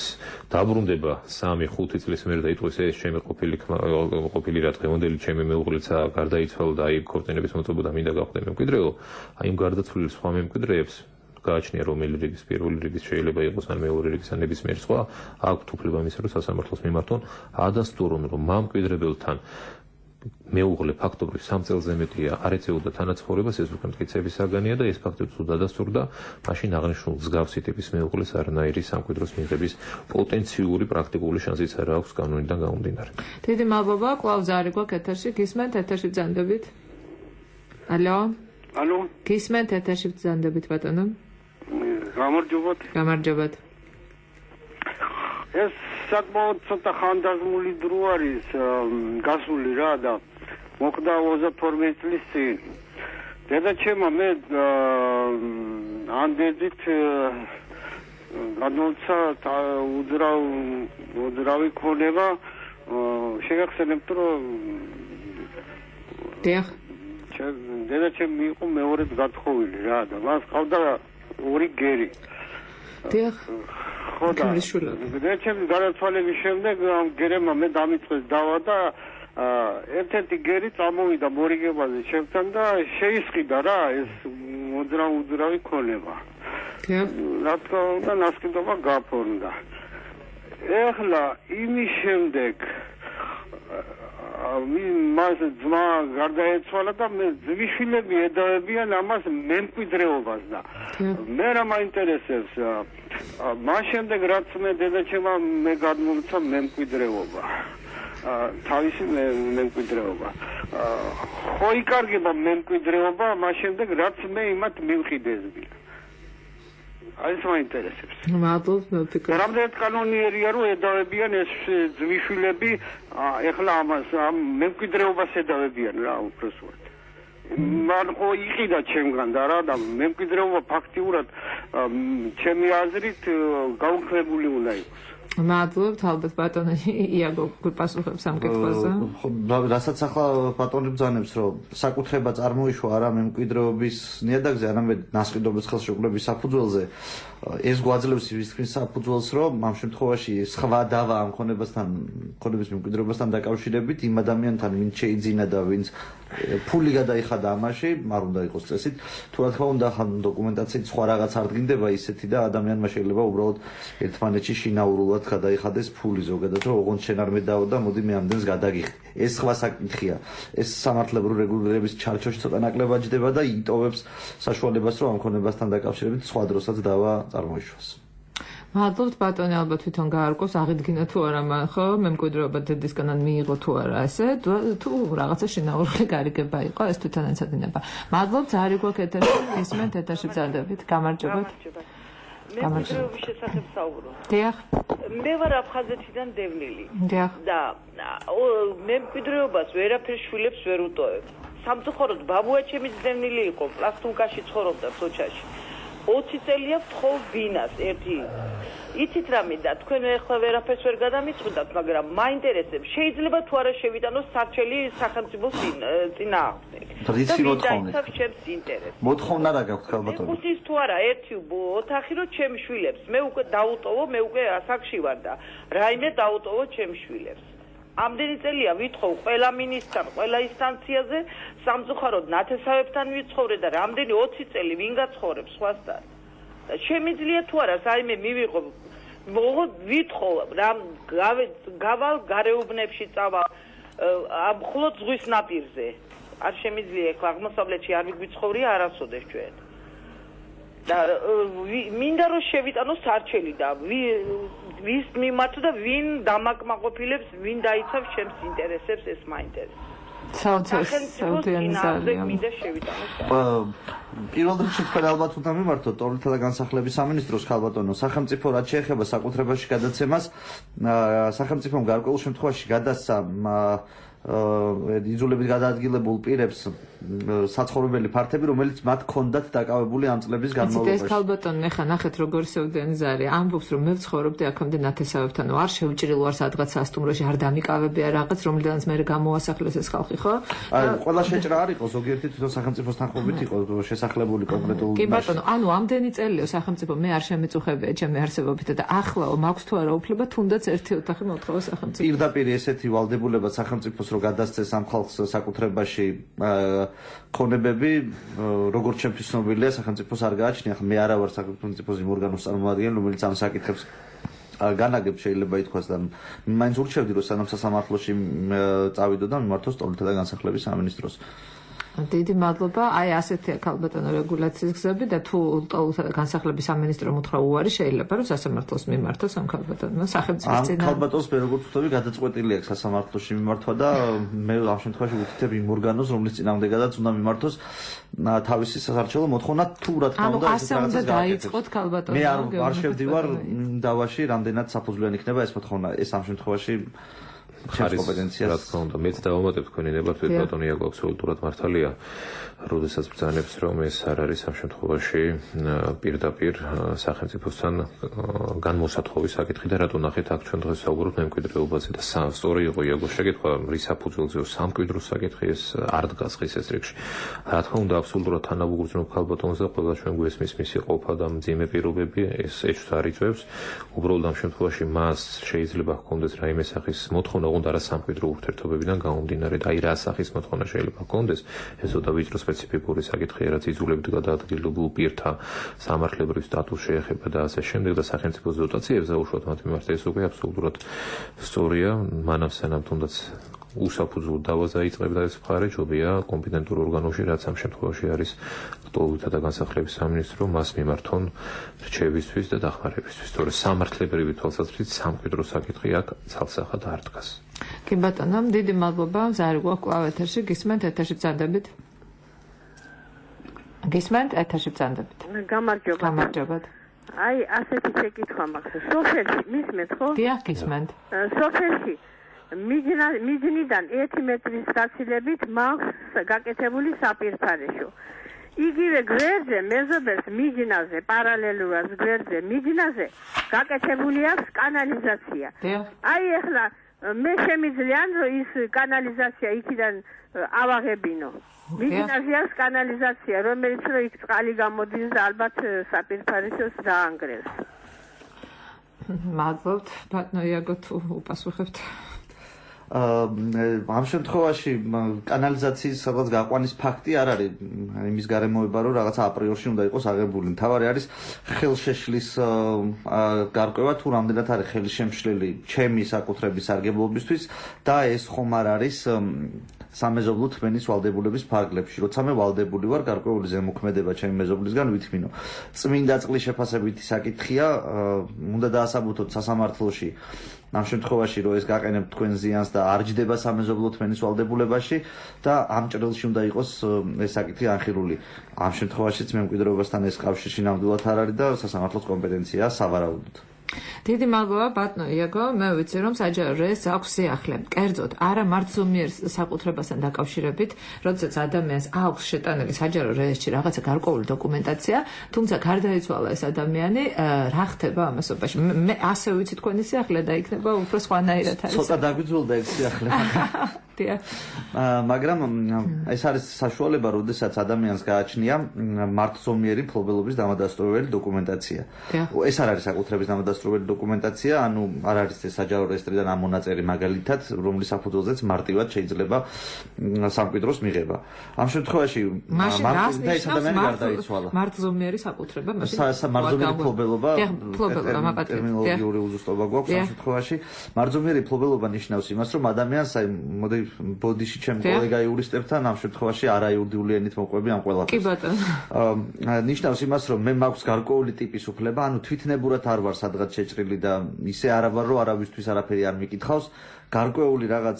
დაბრუნდება 3-5 წლის მერე და იტყვის ეს ჩემი ყოფილი რა დღევანდელი ჩემი მეუღლეცა გარდაიცვალა და აი ქორწინების მოწმობა და მინდა გავხდე მემკვიდრეო, აი იმ გარდაცვლილ სხვა მემკვიდრეებს გააჩნია რომელი რიგის პირველი რიგის შეიძლება იყოს ან მეორე რიგის ან ნებისმიერ სხვა აქვთ უფლება იმისა, რომ სასამართლოს მიმართონ ადასტურონ, რომ მემკვიდრებელთან მეუღლე ფაქტობრივ 3 წელზე მეტია არ ეწეოდა თანაცხოვრებას, ეს უკვე მტკიცების საგანია და ეს ფაქტები თუ დადასტურდა, მაშინ აღნიშნულ მსგავსი ტიპის მეუღლეს არანაირი სამკვიდროს მიღების პოტენციური პრაქტიკული შანსიც არ აქვს კანონიდან გამომდინარე. დიდი მადლობა, კვლავ ზარი გვაქვს ეთერში, გისმენთ ეთერში ბრძანდებით. ალო? ალო? გისმენთ ეთერში ბრძანდებით ბატონო? გამარჯობათ. გამარჯობათ. ეს საკმაოდ ცოტა ხანდაზმული დრო არის გასული რა და მოხდა 32 წლის წინ. დედაჩემმა მე ანდედით გადმოცა უძრავი ქონება, შეგახსენებთ რომ დედაჩემი იყო მეორედ გათხოვილი რა და მას ყავდა 2 გერი. დიახ. ხო და დედაჩემის გარდაცვალების შემდეგ ამ გერებმა მე დამიწყეს დავა და ერთ-ერთი გერი წამოვიდა მორიგებაზე ჩემთან და შეისყიდა რა ეს უძრავი ქონება. რა თქმა უნდა ნასყიდობა გაფორმდა. ეხლა იმის შემდეგ მას ძმა გარდაეცვალა და მე ძვიშვილები ედავებიან ამას მემკვიდრეობას და მე რა მაინტერესებს მას შემდეგ რაც მე დედაჩემმა მე გადმომცა მემკვიდრეობა თავისი მემკვიდრეობა ხო იკარგება მემკვიდრეობა მას შემდეგ რაც მე იმათ მივყიდეს ეს მაინტერესებს. მადლობ, მე ვფიქრობ. რამდენად კანონიერია რომ ედავებიან ეს ძვიშვილები ეხლა ამას მემკვიდრეობას ედავებიან რა უბრალოდ. მან ხო იყიდა ჩემგან და რა და მემკვიდრეობა ფაქტიურად ჩემი აზრით გაუქმებული უნდა იყოს. მადლობთ, ალბათ ბატონო იაგო გიპასუხებს ამ კითხვაზე. ხო, რასაც ახლა ბატონი ბრძანებს, რომ საკუთრება წარმოიშვა არა მემკვიდრეობის ნიადაგზე, არამედ ნასყიდობის ხელშეკრულების საფუძველზე, ეს გვაძლევს ის საფუძველს, რომ ამ შემთხვევაში სხვა დავა ამ ქონების მემკვიდრეობასთან დაკავშირებით იმ ადამიანთან, ვინც შეიძინა და ვინც ფული გადაიხადა ამაში, არ უნდა იყოს წესით, თუ რა თქმა უნდა ხან დოკუმენტაციით სხვა რაღაც არ დგინდება ისეთი და ადამიანმა შეიძლება უბრალოდ ერთმანეთში შინაურულად გადაიხადეს ფული ზოგადად, რომ ოღონდ შენ არ მედაო და მოდი მე ამდენს გადაგიხდი. ეს სხვა საკითხია. ეს სამართლებრივი რეგულირების ჩარჩოში ცოტა ნაკლებად ჯდება და იტოვებს საშუალებას, რომ ამ ქონებასთან დაკავშირებით სხვა დროსაც დავა წარმოიშვას. მადლობთ ბატონი, ალბათ თვითონ გაარკვევს, აღიდგინა თუ არა მან, ხო? მემკვიდრეობა დედისგანან მიიღო თუ არა ესე, თუ რაღაცა შინაური გარიგება იყო, ეს თვითონ ეცადინება. მადლობთ, ზარი გვაქვს ეთერში, ისმენთ ეთერში ბრძანდებით. გამარჯობათ. მემკვიდრეობის შესახებ საუბრობ. დიახ. მე ვარ აფხაზეთიდან დევნილი. დიახ. და მემკვიდრეობას ვერაფერ შვილებს ვერ უტოვებ. სამწუხაროდ ბაბუა ჩემი დევნილი იყო, პლასტუნკაში ცხოვრობდა სოჩაში. 20 წელია ვთხოვ ბინას ერთი. იცით რამე და თქვენ ახლა ვერაფერს ვერ გადამიწყვეტთ, მაგრამ მაინტერესებს, შეიძლება თუ არა შევიტანოს სარჩელი სახელმწიფოს წინააღმდეგ. ტრადიცი მოთხოვნა. ჩემს ინტერესს. მოთხოვნა რა გაქვთ ხალბატონო? ხუთის თუ არა ერთი ოთახი რო ჩემ შვილებს. მე უკვე დაუტოვო, მე უკვე ასაკში ვარ და რაიმე დაუტოვო ჩემ შვილებს. ამდენი წელია ვითხოვ ყველა მინისტრთან, ყველა ინსტანციაზე, სამწუხაროდ ნათესავებთან ვიცხოვრე და რამდენი 20 წელი ვინ გაცხოვრებს სხვასთან. შემიძლია თუ არა საიმე მივიღო, ვითხოვ რამ გავალ გარეუბნებში წავალ, მხოლოდ ზღვის ნაპირზე. არ შემიძლია ახლა აღმოსავლეთში არ ვიგვიცხოვრია არასოდეს ჩვენ. და მინდა რომ შევიტანოს სარჩელი და ვის მიმართ და ვინ დამაკმაყოფილებს, ვინ დაიცავს ჩემს ინტერესებს, ეს მაინტერესებს. პირველ რიგში თქვენ ალბათ უნდა მიმართოთ ტოლთა და განსახლების სამინისტროს ხალბატონო, სახელმწიფო რაც შეეხება საკუთრებაში გადაცემას, სახელმწიფომ გარკვეულ შემთხვევაში გადასცა იძულებით გადაადგილებულ პირებს საცხოვრებელი ფართები, რომელიც მათ ჰქონდათ დაკავებული ამ წლების განმავლობაში. ეს ხალბატონო, ეხა ნახეთ როგორ სევდიანი ზარი. ამბობს რომ მე ვცხოვრობდი აქამდე ნათესავებთან, არ შევჭრილ ვარ სადღაც სასტუმროში, არ დამიკავებია რაღაც, რომლიდანაც მე გამოვასახლეს ეს ხალხი, ხო? ყველა შეჭრა არ იყო, ზოგიერთი თვითონ სახელმწიფოს თანხმობით იყო შესახლებული კონკრეტულ. კი ბატონო, ანუ ამდენი წელიო სახელმწიფო მე არ შემეწუხებია ჩემი არსებობით და ახლაო მაქვს თუ არა უფლება თუნდაც ერთი ოთახი მოთხოვა სახელმწიფო. პირდაპირ ესეთი ვალდებულება სახელმწიფოს რო გადასცეს ამ ხალხს საკუთრებაში ქონებები, როგორც ჩემთვის ცნობილია, სახელმწიფოს არ გააჩნია. მე არა ვარ სახელმწიფოს იმ ორგანოს წარმომადგენელი, რომელიც ამ საკითხებს განაგებს შეიძლება ითქვას და მაინც ურჩევდი რომ სანამ სასამართლოში წავიდო და მიმართოს ტოლთა და განსახლების სამინისტროს. დიდი მადლობა. აი ასეთი ხალბატონო რეგულაციის გზები და თუ ტოლთა და განსახლების სამინისტრო მოთხრა უარი შეიძლება რომ სასამართლოს მიმართოს ამ ხალბატონმა სახელმწიფოს წინა. ამ ხალბატონს მე როგორც ვთქვი გადაწყვეტილი აქვს სასამართლოში მიმართვა და მე ამ შემთხვევაში ვუთითებ იმ ორგანოს რომლის წინააღმდეგადაც უნდა მიმართოს თავისი სასარჩელო მოთხოვნა თუ რა თქმა უნდა ეს რაღაცას დაიწყოთ ხალბატონო. მე არ შევდივარ დავაში რამდენად საფუძვლიანი იქნება ეს მოთხოვნა. ეს ამ შემთხვევაში არის რა თქმა უნდა მეც დავამატებ თქვენი ნებართვით ბატონი იაკო აბსოლუტურად მართალია როდესაც ბრძანებს რომ ეს არ არის ამ შემთხვევაში პირდაპირ სახელმწიფოსთან განმოსათხოვის საკითხი და რატო ნახეთ აქ ჩვენ დღეს საუბრობთ მემკვიდრეობაზე და სწორი იყო იაკოს შეკითხვა რის საფუძველზეო სამკვიდროს საკითხი ეს არ დგას ხის ეს რიგში რა თქმა უნდა აბსოლუტურად თანაბუგრძნობ ხალბატონზე ყველა ჩვენ გვესმის მისი ყოფა და მძიმე პირობები ეს ეჭვს არ იწვევს უბრალოდ ამ შემთხვევაში მას შეიძლება ჰქონდეს რაიმე სახის მოთხოვნა უნდა რა სამკვიდრო ურთიერთობებიდან გამომდინარე და აი რა სახის მოთხოვნა შეიძლება ჰქონდეს ეს ცოტა ვიწრო სპეციფიკური საკითხია რაც იძულებით გადაადგილებულ პირთა სამართლებრივ სტატუსს შეეხება და ასე შემდეგ და სახელმწიფო დოტაციებს დაუშვათ მათ მიმართ ეს უკვე აბსოლუტურად სწორია მანამ სანამ თუნდაც უსაფუძვლო დავას დაიწყებდა ეს მხარე ჯობია კომპეტენტურ ორგანოში რაც ამ შემთხვევაში არის ტოლთა და განსახლების სამინისტრო მას მიმართონ რჩევისთვის და დახმარებისთვის თორე სამართლებრივი თვალსაზრისით სამკვიდრო საკითხი აქ ცალსახად არ დგას კი ბატონო დიდი მადლობა ზარი გვაქვს კლავ ეთერში გისმენთ ეთერში ბრძანდებით გისმენთ ეთერში ბრძანდებით გამარჯობათ აი ასეთი შეკითხვა მაქვს სოფელში მისმენთ ხო დიახ გისმენთ სოფელში მიჯნიდან 1 მეტრის გაცილებით მაქვს გაკეთებული საპირფარეშო იგივე გვერდზე მეზობელს მიჯნაზე პარალელურად გვერდზე მიჯნაზე გაკეთებული აქვს კანალიზაცია აი ახლა მე შემიძლია რომ ის კანალიზაცია იქიდან ავაღებინო მიჯნაზე აქვს კანალიზაცია რომელიც რომ იქ წყალი გამოდის და ალბათ საპირფარეშოს დაანგრევს მადლობთ ბატონო იაგო თუ უპასუხებთ ამ შემთხვევაში კანალიზაციის სადღაც გაყვანის ფაქტი არ არის იმის გარემოება, რომ რაღაცა აპრიორში უნდა იყოს აღებული. მთავარი არის ხელშეშლის გარკვევა, თუ რამდენად არის ხელშემშლელი ჩემი საკუთრების სარგებლობისთვის და ეს ხომ არ არის სამეზობლო თმენის ვალდებულების ფარგლებში. როცა მე ვალდებული ვარ გარკვეული ზემოქმედება ჩემი მეზობლისგან ვითქმნო. წმინდა წყლის შეფასებითი საკითხია, უნდა დაასაბუთოთ სასამართლოში ამ შემთხვევაში რომ ეს გაყენებთ თქვენ ზიანს და არ ჯდება სამეზობლო თმენის ვალდებულებაში და ამ ჭრილში უნდა იყოს ეს საკითხი ანხილული. ამ შემთხვევაშიც მემკვიდრეობასთან ეს კავშირი ნამდვილად არ არის და სასამართლოს კომპეტენციაა სავარაუდოდ. დიდი მადლობა ბატონო იაგო, მე ვიცი რომ საჯარო რეესტრს აქვს სიახლე. კერძოდ, არა მართლზომიერ საკუთრებასთან დაკავშირებით, როდესაც ადამიანს აქვს შეტანილი საჯარო რეესტრში რაღაცა გარკვეული დოკუმენტაცია, თუმცა გარდაიცვალა ეს ადამიანი, რა ხდება ამასობაში? მე ასე ვიცი თქვენი სიახლე და იქნება უფრო სხვანაირად არის. ცოტა დაგვიძველდა ეს სიახლე. მაგრამ ეს არის საშუალება, როდესაც ადამიანს გააჩნია მართლზომიერი მფლობელობის დამადასტურებელი დოკუმენტაცია. ეს არ არის საკუთრების დამადასტურებელი დოკუმენტაცია, ანუ არ არის ეს საჯარო რეესტრიდან ამ მონაწერი მაგალითად, რომლის საფუძველზეც მარტივად შეიძლება სამკვიდროს მიღება. ამ შემთხვევაში ეს ადამიანი გარდაიცვალა. მართლზომიერი საკუთრება, მართლზომიერი მფლობელობა, ტერმინოლოგიური უზუსტობა გვაქვს ამ შემთხვევაში. მართლზომიერი მფლობელობა ნიშნავს იმას, რომ ადამიანს მოდი ბოდიში ჩემ კოლეგა იურისტებთან ამ შემთხვევაში არაიურიდიული ენით მოყვები ამ ყველაფერს. კი ბატონო. ნიშნავს იმას, რომ მე მაქვს გარკვეული ტიპის უფლება, ანუ თვითნებურად არ ვარ სადღაც შეჭრილი და ისე არა ვარ, რომ არავისთვის არაფერი არ მიკითხავს. გარკვეული რაღაც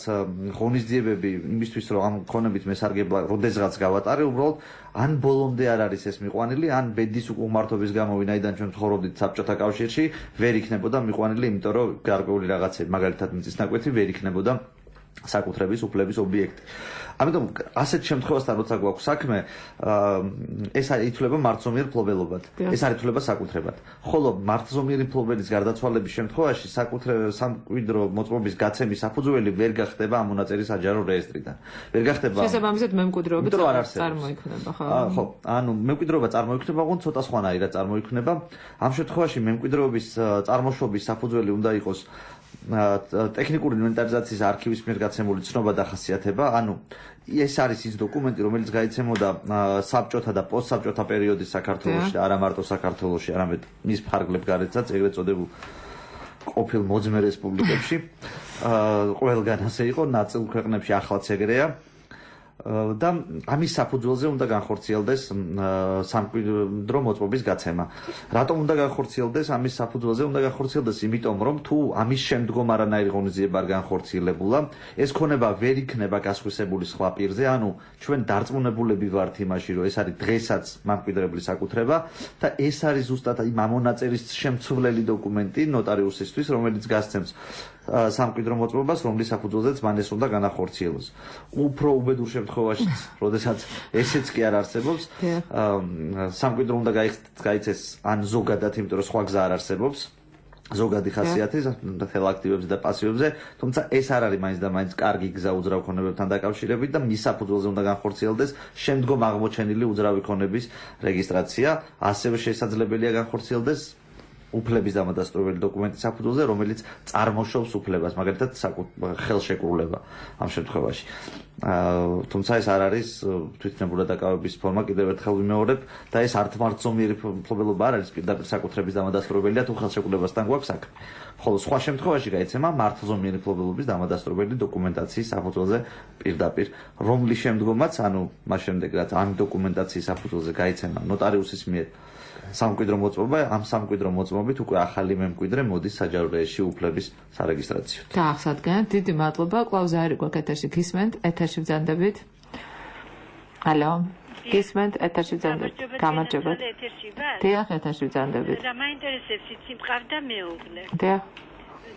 ღონისძიებები იმისთვის, რომ ამ ქონებით მე სარგებლა როდესღაც გავატარე, უბრალოდ ან ბოლომდე არ არის ეს მიყვანილი, ან ბედის უკმართობის გამო ვინაიდან ჩვენ ცხოვრობდით საბჭოთა კავშირში, ვერ იქნებოდა მიყვანილი, იმიტომ რომ გარკვეული რაღაცები, მაგალითად მიწისნაკვეთი ვერ იქნებოდა საკუთრების უფლების ობიექტი. ამიტომ ასეთ შემთხვევასთან როცა გვაქვს საქმე, ეს ითვლება მართლზომიერ მფლობელობად. ეს არ ითვლება საკუთრებად. ხოლო მართლზომიერი მფლობელის გარდაცვალების შემთხვევაში სამკვიდრო მოწმობის გაცემის საფუძველი ვერ გახდება ამ მონაწერის საჯარო რეესტრიდან. ვერ გახდება. შესაბამისად მემკვიდრეობა წარმოიქმნება, ხო? ხო, ანუ მემკვიდრეობა წარმოიქმნება, ოღონდ ცოტა სხვანაირად წარმოიქმნება. ამ შემთხვევაში მემკვიდრეობის წარმოშობის საფუძველი უნდა იყოს ტექნიკური ინვენტარიზაციის არქივის მიერ გაცემული ცნობა და ხასიათება, ანუ ეს არის ის დოკუმენტი, რომელიც გაიცემოდა საბჭოთა და პოსტსაბჭოთა პერიოდის საქართველოში და არა მარტო საქართველოში, არამედ მის ფარგლებ გარეთაც, ეგრეთ წოდებულ ყოფილ მოძმე რესპუბლიკებში. ყველგან ასე იყო, ნაწილ ქვეყნებში ახლაც ეგრეა. და ამის საფუძველზე უნდა განხორციელდეს სამკვიდრო მოწმობის გაცემა. რატომ უნდა განხორციელდეს? ამის საფუძველზე უნდა განხორციელდეს, იმიტომ რომ თუ ამის შემდგომ არანაირი ღონისძიება არ განხორციელებულა, ეს ქონება ვერ იქნება გასხვისებული სხვა პირზე, ანუ ჩვენ დარწმუნებულები ვართ იმაში, რომ ეს არის დღესაც მემკვიდრეობის საკუთრება და ეს არის ზუსტად იმ ამონაწერის შემცვლელი დოკუმენტი ნოტარიუსისთვის, რომელიც გასცემს სამკვიდრო მოწმობას, რომლის საფუძველზეც მან ეს უნდა განახორციელოს. უფრო უბედურ შემთხვევაშიც, როდესაც ესეც კი არ არსებობს, სამკვიდრო უნდა გაიცეს ან ზოგადად, იმიტომ რომ სხვა გზა არ არსებობს. ზოგადი ხასიათი მთელ აქტივებზე და პასივებზე, თუმცა ეს არ არის მაინც და მაინც კარგი გზა უძრავ ქონებებთან დაკავშირებით და მის საფუძველზე უნდა განხორციელდეს შემდგომ აღმოჩენილი უძრავი ქონების რეგისტრაცია, ასევე შესაძლებელია განხორციელდეს უფლების დამადასტურებელი დოკუმენტის საფუძველზე, რომელიც წარმოშობს უფლებას, მაგალითად ხელშეკრულება ამ შემთხვევაში. თუმცა ეს არ არის თვითნებურად დაკავების ფორმა, კიდევ ერთხელ ვიმეორებ და ეს არც მართლზომიერი მფლობელობა არ არის პირდაპირ საკუთრების დამადასტურებელია თუ ხელშეკრულებასთან გვაქვს საქმე. ხოლო სხვა შემთხვევაში გაიცემა მართლზომიერი მფლობელობის დამადასტურებელი დოკუმენტაციის საფუძველზე პირდაპირ, რომლის შემდგომაც, ანუ მას შემდეგ რაც ამ დოკუმენტაციის საფუძველზე გაიცემა ნოტარიუსის მიერ სამკვიდრო მოწმობა, ამ სამკვიდრო მოწმობით უკვე ახალი მემკვიდრე მოდის საჯარო რეესტრში უფლების სარეგისტრაციოდ. დაახსადგენ, დიდი მადლობა. კლავზე არის გვაქვს ეთერში გისმენთ, ეთერში ვზანდებით. ალო, გისმენთ, ეთერში ვზანდებით. გამარჯობა. დიახ, ეთერში ვზანდებით. და მაინტერესებს იცი მყავდა მეუღლე. დიახ.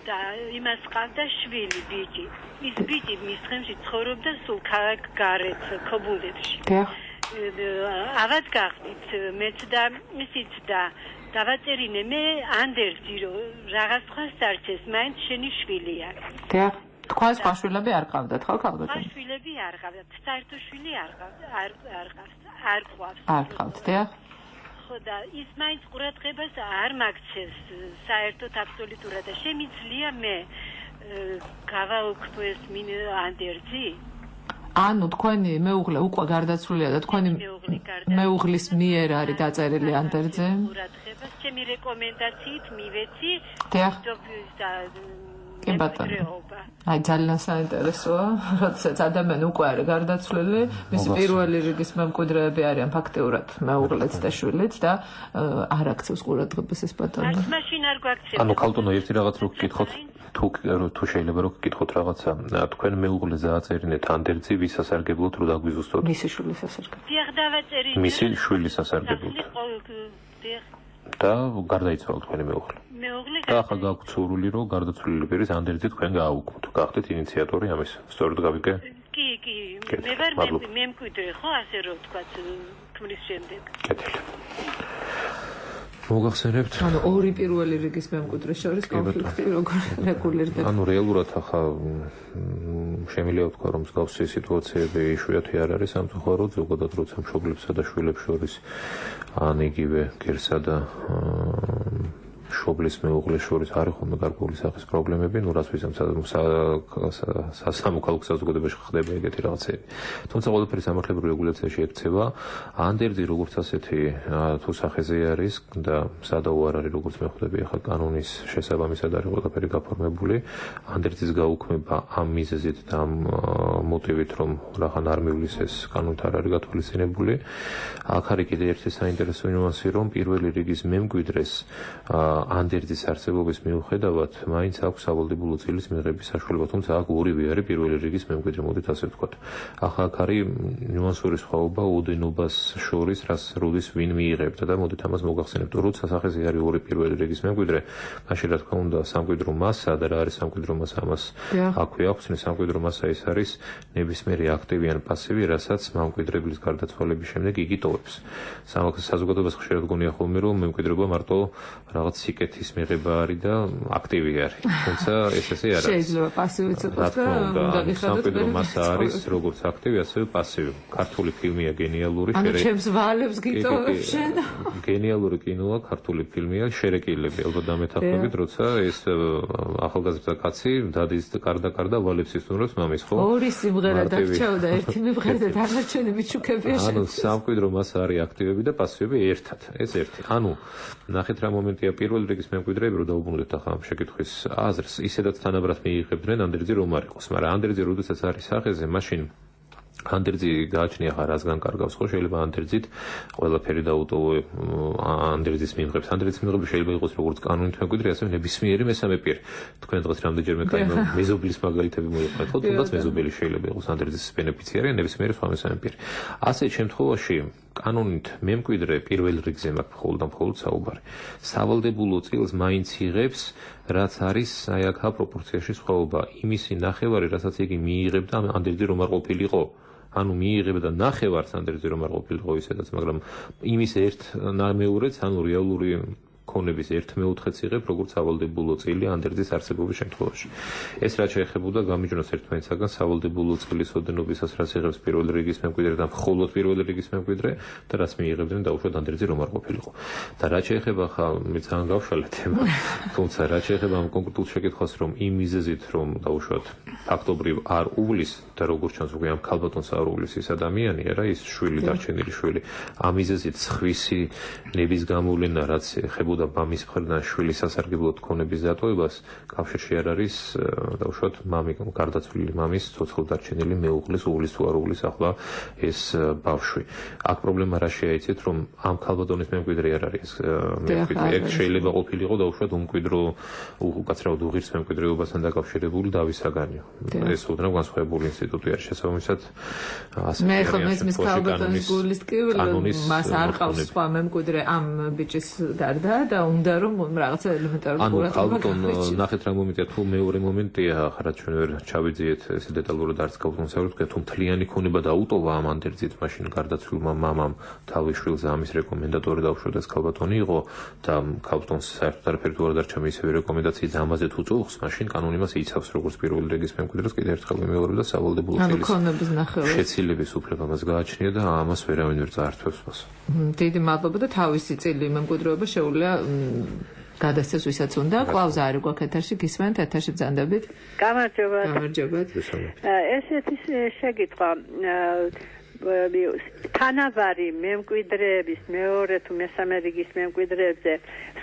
და იმას ყავდა შვილი, ბიჭი. ის ბიჭი მის ხელში ცხოვრობდა სულ ქალაქ გარეთ, ქობულეთში. დიახ. ავად გახდით მეც და ისიც და დავაწერინე მე ანდერძი რომ რაღაც სხვა სარჩეს მაინც შენი შვილია. დიახ, თქვენ სხვა შვილები არ ყავდათ, ხო, ქალბატონო? სხვა შვილები არ ყავდათ, საერთო შვილი არ ყავს. არ ყავთ, დიახ. ხო და ის მაინც ყურადღებას არ მაგცეს საერთოდ აბსოლუტურად და შემიძლია მე გავაუქმეს მინ ანდერძი ანუ თქვენი მეუღლე უკვე გარდაცვლილია და თქვენი მეუღლის მიერ არის დაწერილი ანდერძი ყურადღებას ჩემი რეკომენდაციით მივეცი კი ბატონო აი ძალიან საინტერესოა როდესაც ადამიანი უკვე არის გარდაცვლილი მისი პირველი რიგის მემკვიდრეები არიან ფაქტიურად მეუღლეც და შვილიც და არ აქცევს ყურადღებას ეს ბატონო მაშინ არ გვაქცევს ანუ ქალბატონო ერთი რაღაც რო გკითხოთ თუ შეიძლება რომ გკითხოთ რაღაცა თქვენ მეუღლე დააწერინეთ ანდერძი ვის სასარგებლოდ რო დაგვიზუსტოთ მისი შვილის სასარგებლოდ დიახ დავაწერინე მისი შვილის სასარგებლოდ და გარდაიცვალა თქვენი მეუღლე და ახლა გაქვთ სურვილი რომ გარდაცვლილი პირის ანდერძი თქვენ გააუქმოთ გახდეთ ინიციატორი ამის სწორად გავიგე კი მე ვარ მემკვიდრე ხო ასე რომ თქვა ქმრის შემდეგ კეთილი მოგახსენებთ ანუ ორი პირველი რიგის მემკვიდრეს შორის კონფლიქტი როგორ რეგულირდება ანუ რეალურად ახლა შემიძლია ვთქვა რომ მსგავსი სიტუაციები იშვიათი არ არის სამწუხაროდ ზოგადად როცა მშობლებსა და შვილებს შორის ან იგივე გერსა და შობლის მეუღლის შორის არის ხოლმე გარკვეული სახის პრობლემები, ნუ რაც ვიზამ სამოქალაქო საზოგადოებაში ხდება ეგეთი რაღაცები. თუმცა ყველაფერი სამართლებრივ რეგულაციაში ექცევა, ანდერძი როგორც ასეთი თუ სახეზე არის და სადაო არ არის როგორც მეხვდები ახლა კანონის შესაბამისად არის ყველაფერი გაფორმებული, ანდერძის გაუქმება ამ მიზეზით და ამ მოტივით რომ რახან არ მივლის ეს კანონით არ არის გათვალისწინებული. აქ არის კიდე ერთი საინტერესო ნიუანსი რომ პირველი რიგის მემკვიდრეს ანდერძის არსებობის მიუხედავად მაინც აქვს სავალდებულო წილის მიღების საშუალება, თუმცა აქ ორივე არის პირველი რიგის მემკვიდრე, მოდით ასე ვთქვათ. ახლა აქ არის ნიუანსური სხვაობა ოდენობას შორის, რას როდის ვინ მიიღებდა და მოდით ამას მოგახსენებთ, როცა სახეზე არის ორი პირველი რიგის მემკვიდრე, მაშინ რა თქმა უნდა სამკვიდრო მასა და რა არის სამკვიდრო მასა ამას აქვე ახსნე სამკვიდრო მასა ის არის ნებისმიერი აქტივი ან პასივი, რასაც მემკვიდრებლის გარდაცვალების შემდეგ იგი ტოვებს. საზოგადოებას ხშირად გონია ხოლმე რომ მემკვიდრეობა მარტო რაღაც სიკეთის მიღება არის და აქტივი არის. თუმცა ეს ესე არ არის. შეიძლება პასივიც იყოს და უნდა სამკვიდრო მასა არის როგორც აქტივი, ასევე პასივი. ქართული ფილმია გენიალური ანუ ჩემს ვალებს გიტოვებ შენ. გენიალური კინოა, ქართული ფილმია შერეკილები, ალბათ დამეთანხმებით, როცა ეს ახალგაზრდა კაცი დადის და კარდა ვალებს ისტუმრებს მამის, ხო? ორი სიმღერა დაგჭავდა, ერთი მივღერდა დანარჩენი მიჩუქებია შენ. ანუ სამკვიდრო მასა არის აქტივები და პასივები ერთად. ეს ერთი. ანუ ნახეთ რა მომენტია პირველი რიგის მემკვიდრეები რომ დაუბრუნდეთ ახლა ამ შეკითხვის აზრს, ისედაც თანაბრად მიიღებდნენ ანდერძი რომ არ იყოს, მაგრამ ანდერძი როდესაც არის სახეზე, მაშინ ანდერძი გააჩნია ხარ რასგან კარგავს ხო შეიძლება ანდერძით ყველაფერი დაუტოვო ანდერძის მიღებს ანდერძის მიღება შეიძლება იყოს როგორც კანონით მემკვიდრე ასევე ნებისმიერი მესამე პირი თქვენ დღეს რამდენჯერმე კაი მეზობლის მაგალითები მოიყვანეთ ხო თუნდაც მეზობელი შეიძლება იყოს ანდერძის ბენეფიციარი ან ნებისმიერი სხვა მესამე პირი ასეთ შემთხვევაში კანონით მემკვიდრე პირველ რიგზე მაქვს მხოლოდ საუბარი სავალდებულო წილს მაინც იღებს რაც არის აი აქ პროპორციაში სხვაობა იმისი ნახევარი რასაც იგი მიიღებდა ანდერძი რომ არ ყოფილიყო ანუ მიიღებდა ნახევარს ანდერძი რომ არ ყოფილიყო ისედაც მაგრამ იმის ერთ ნამეურეც ანუ რეალური ქონების 1/4-ს იღებ როგორც სავალდებულო წილი ანდერძის არსებობის შემთხვევაში. ეს რაც შეეხებოდა გამიჯნოს ერთმანეთსაგან სავალდებულო წილის ოდენობისას რაც იღებს პირველი რიგის მემკვიდრე და მხოლოდ პირველი რიგის მემკვიდრე და რაც მიიღებდნენ დაუშვათ ანდერძი რომ არ ყოფილიყო. და რაც შეეხება ხა მე ძალიან გავშალე თემა. თუმცა რაც შეეხება ამ კონკრეტულ შეკითხვას რომ იმ მიზეზით რომ დაუშვათ ფაქტობრივ არ უვლის და როგორც ჩანს უკვე ამ ქალბატონს არ უვლის ის ადამიანი არა ის შვილი დარჩენილი შვილი ამ მიზეზით სხვისი ნების გამოვლენა რაც ეხებოდა მამის მხრიდან შვილის სასარგებლოდ ქონების დატოვებას კავშირში არ არის დაუშვათ გარდაცვლილი მამის ცოცხლად დარჩენილი მეუღლის უვლის თუ არ უვლის ახლა ეს ბავშვი. აქ პრობლემა რა შეაიცეთ რომ ამ ქალბატონის მემკვიდრე არ არის მემკვიდრე ეგ შეიძლება ყოფილიყო დაუშვათ უმკვიდრო უკაცრავად უღირს მემკვიდრეობასთან დაკავშირებული დავისაგანიო. ეს უდნავ განსხვავებული ინსტიტუტი არის შესაბამისად ასე მე ხო მესმის ქალბატონის გულის ტკივილი მას არ ყავს სხვა მემკვიდრე ამ ბიჭის გარდა და უნდა რომ რაღაცა ელემენტარული ყურადღება ანუ ნახეთ რა მომენტია თუ მეორე მომენტია ხარაც ჩვენ ვერ ჩავიძიეთ ესე დეტალურად არც ქალბატონს არ ვთქვი თუ მთლიანი ქონება დაუტოვა ამ ანდერძით მაშინ გარდაცვლილმა მამამ თავის შვილს ამის რეკომენდატორი დაუშვათ ეს ქალბატონი იყო და ქალბატონს საერთოდ არაფერი თუ არ დარჩა მისივე რეკომენდაციით ამაზე თუ წუხს მაშინ კანონი მას იცავს როგორც პირველი რიგის მემკვიდრეს კიდევ ერთხელ მიმეორებდა სავალდებულო წილის შეცილების უფლება მას გააჩნია და ამას ვერავინ ვერ წაართვებს მას. დიდი მადლობა და თავისი წილი მემკვიდრეობა შეუძლია გადასცეს ვისაც უნდა. კლავს არის გვაქვს ეთერში, გისმენთ, ეთერში ბრძანდებით. გამარჯობა. გამარჯობათ. ესეთი შეკითხვა თანაბარი მემკვიდრეების მეორე თუ მესამე რიგის მემკვიდრეებზე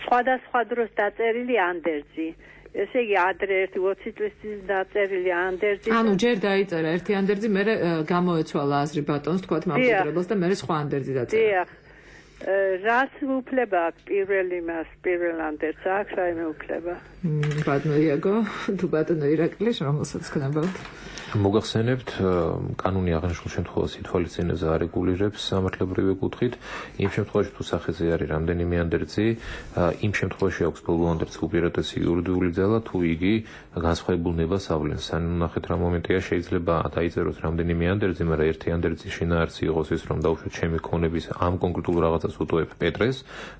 სხვადასხვა დროს დაწერილი ანდერძი. ესე იგი ადრე 20 წლის წინ დაწერილი ანდერძი. ანუ ჯერ დაიწერა ერთი ანდერძი, მერე გამოეცვალა აზრი ბატონს, თქვათ მემკვიდრეებს და მერე სხვა ანდერძი დაწერა. დიახ. რას უფლება აქვს პირველ ანდერძს აქვს რაიმე უფლება? ბატონო იაგო, თუ ბატონო ირაკლი, რომელსაც ქნებავთ? მოგახსენებთ, კანონი აღნიშნულ შემთხვევაში ითვალისწინებს არეგულირებს სამართლებრივი კუთხით. იმ შემთხვევაში თუ სახეზე არის რამდენიმე ანდერძი, იმ შემთხვევაში აქვს ბოლო ანდერძს უპირატესი იურიდიული ძალა, თუ იგი განსხვავებულ ნებას ავლენს. ან ნახეთ რა მომენტია, შეიძლება დაიწეროს რამდენიმე ანდერძი, მაგრამ ერთი ანდერძი შინაარსი იყოს ის, რომ დაუშვათ ჩემი ქონების ამ კონკრეტულ რაღაცას უტოებ პეტრეს,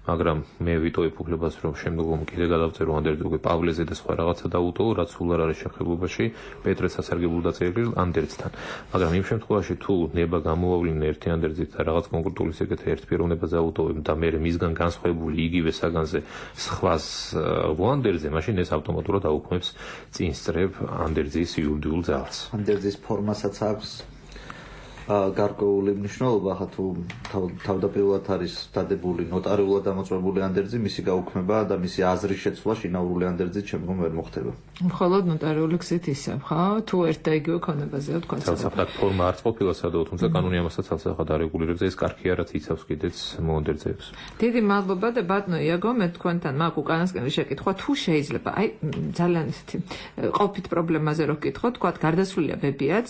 მაგრამ მე ვიტოებ უფლებას, რომ შემდგომ კიდე გადავწერო ანდერძი უკვე პავლეზე და სხვა რაღაცა დაუტოვო, რაც სულ არ არის შეხებულობაში პეტრეს სასარგებლოდ დაწერილ ანდერძთან. მაგრამ იმ შემთხვევაში თუ ნება გამოავლინე ერთი ანდერძით და რაღაც კონკრეტული საკითხი ერთ პიროვნებას აუტოვებ და მე მისგან განსხვავებული იგივე საგანზე სხვას ვანდერძე, მაშინ ეს ავტომატურად აუქმებს წინსწრებ ანდერძის იურიდიულ ძალას. ანდერძის ფორმასაც აქვს გარკვეული მნიშვნელობა, ხა თუ თავდაპირველად არის დადებული ნოტარიულად დამოწმებული ანდერძი, მისი გაუქმება და მისი აზრის შეცვლა შინაურული ანდერძით შემდგომ ვერ მოხდება. მხოლოდ ნოტარიული გზით ისევ, ხო? თუ ერთ და იგივე ქონებაზეა თქვა. ცალსახად ფორმა არც ყოფილა სადავო, თუმცა კანონი ამასაც ცალსახად არეგულირებს და ეს კარგია, რაც იცავს კიდეც მოანდერძებს. დიდი მადლობა და ბატონო იაგო, მე თქვენთან მაგ უკანასკენ შეკითხვა, თუ შეიძლება, აი ძალიან ისეთი ყოფით პრობლემაზე რო გკითხოთ, თქვა გარდაცვლილია ბებიაც,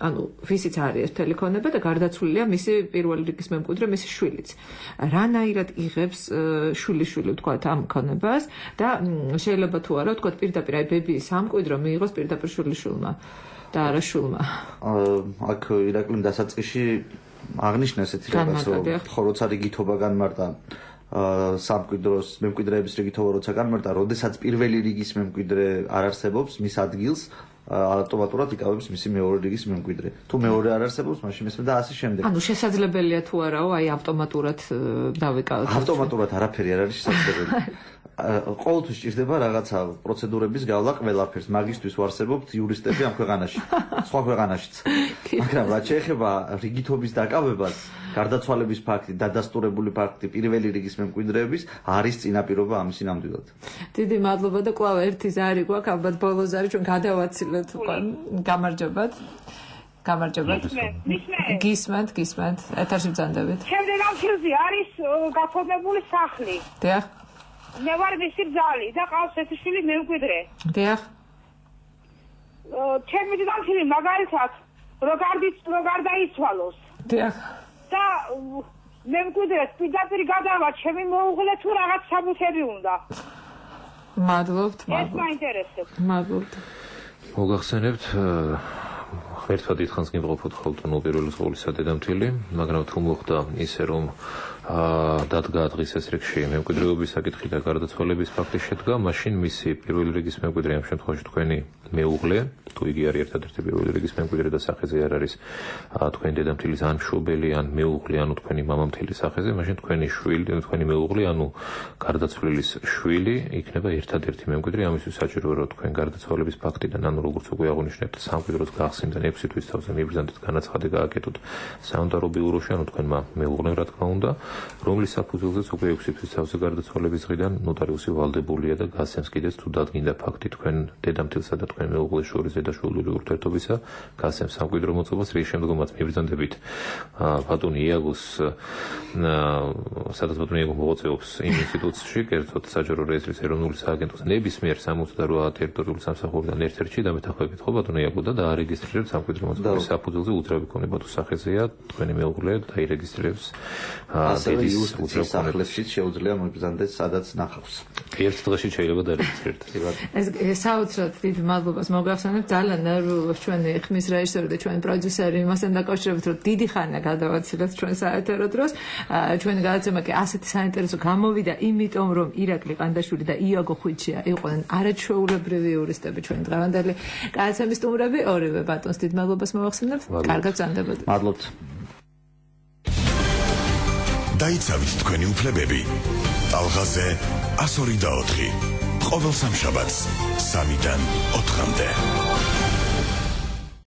ანუ ვისიც არის ეს ტელეფონება და გარდაცვლილია მისი პირველი რიგის მემკვიდრე, მისი შვილიც. რანაირად იღებს შვილიშვილი ვთქვათ ამ ქონებას და შეიძლება თუ არა ვთქვათ პირდაპირ აი ბებიის სამკვიდრო მიიღოს პირდაპირ შვილიშვილმა და არა შვილმა. აქ ირაკლიმ დასაწყისში აღნიშნა ესეთი რაღაც, რომ ხო როცა რიგითობა განმარტა სამკვიდროს მემკვიდრეების რიგითობა როცა განმარტა, როდესაც პირველი რიგის მემკვიდრე არ არსებობს მის ადგილს ავტომატურად იკავებს მისი მეორე რიგის მემკვიდრე. თუ მეორე არ არსებობს, მაშინ მესმე და ასე შემდეგ. ანუ შესაძლებელია თუ არაო, აი ავტომატურად დავიკავოთ. ავტომატურად არაფერი არ არის შესაძლებელი. ყოველთვის ჭირდება რაღაცა პროცედურების გავლა ყველაფერს. მაგისტვის ვარსებობთ იურისტები ამ ქვეყანაში. სხვა ქვეყანაშიც. მაგრამ რაც შეეხება რიგითობის დაკავებას, გარდაცვალების ფაქტი, დადასტურებული ფაქტი პირველი რიგის მემკვიდრეების არის წინაპირობა ამისი ნამდვილად. დიდი მადლობა და კვლავ ერთი ზარი გვაქვს, ალბათ ბოლო ზარი ჩვენ გადავაცილოთ უკვე. გამარჯობათ. გამარჯობათ. გისმენთ, ეთერში ბრძანდებით. შემდეგ ამ ფილმზე არის გაფორმებული სახლი. დიახ. მე ვარ მისი ბრძალი და ყავს ერთი შვილი მემკვიდრე. დიახ. ჩემი ძმაი მაგალითად როგორ დაიცვალოს. დიახ. და მემკვიდრეს პირდაპირ გადავა ჩემი მოუღლე თუ რაღაც საბუთები უნდა. მადლობთ. ეს მაინტერესებს. მადლობთ. მოგახსენებთ ღერთვად დიდხანს გიმყოფოთ ხოლმე პირველი სკოლისა დედამთილი, მაგრამ თუ მოხდა ისე რომ დადგა დღის ეს რიგში მემკვიდრეობის საკითხი და გარდაცვალების ფაქტი შედგა, მაშინ მისი პირველი რიგის მემკვიდრე ამ შემთხვევაში თქვენი მეუღლე, თუ იგი არის ერთადერთი პირველი რიგის მემკვიდრე და სახეზე არ არის თქვენი დედამთილის ან მშობელი, ან მეუღლე, ანუ თქვენი მამამთილის სახეზე, მაშინ თქვენი შვილი, თქვენი მეუღლე, ანუ გარდაცვლილის შვილი იქნება ერთადერთი მემკვიდრე, ამისთვის საჭიროა რომ თქვენ გარდაცვალების ფაქტიდან, ანუ როგორც უკვე აღნიშნეთ, სამკვიდროს გახსნით და 6 თვის თავზე მიბრძანდეთ განაცხადი გააკეთოთ სამთავრო ბიუროში, ანუ თქვენმა მეუღლემ რა თქმა უნდა, რომლის საფუძველზეც უკვე 6 თვის თავზე გარდაცვალების დღიდან ნოტარიუსი ვალდებულია და გასცემს კიდეც თუ დადგინდა ფაქტი თქვენ დედამთილსა და თქვენ მეუღლეს შორის ზედაშვილური ურთიერთობისა, გასცემს სამკვიდრო მოწყობას, რის შემდგომაც მიბრძანდებით ბატონი იაგოს სადაც ბატონი იაგო მოღვაწეობს იმ ინსტიტუტში, კერძოდ საჯარო რეესტრის ეროვნული სააგენტოს ნებისმიერ 68 ტერიტორიულ სამსახურიდან ერთ-ერთში და მეთახვებით ხო ბატონი იაგო და დაარეგისტრირებს სამკვიდრო მოწყობის საფუძველზე უძრავი ქონება თუ სახეზეა თქვენი მეუღლე დაირეგისტრირებს დედის უძრავ სახლებში შეუძლია მიბრძანდეს სადაც ნახავს. ერთ დღეში შეიძლება დაარეგისტრირდეს. ეს საოცრად დიდ მადლობას მოგახსენებთ, ძალიან ნერვიულობს ჩვენი ხმის რეჟისორი და ჩვენი პროდიუსერი იმასთან დაკავშირებით, რომ დიდი ხანია გადავაცილოთ ჩვენ საეთერო დროს. ჩვენი გადაცემა კი ასეთი საინტერესო გამოვიდა, იმიტომ რომ ირაკლი ყანდაშვილი და იაგო ხვიჩია იყვნენ არაჩვეულებრივი იურისტები ჩვენი დღევანდელი გადაცემის სტუმრები, ორივე ბატონს დიდ მადლობას მოვახსენებთ. კარგად ბრძანდებოდეთ. მადლობთ. დაიცავით თქვენი უფლებები. ტალღაზე 102 და 4. ყოველ სამშაბათს 3-დან 4-მდე.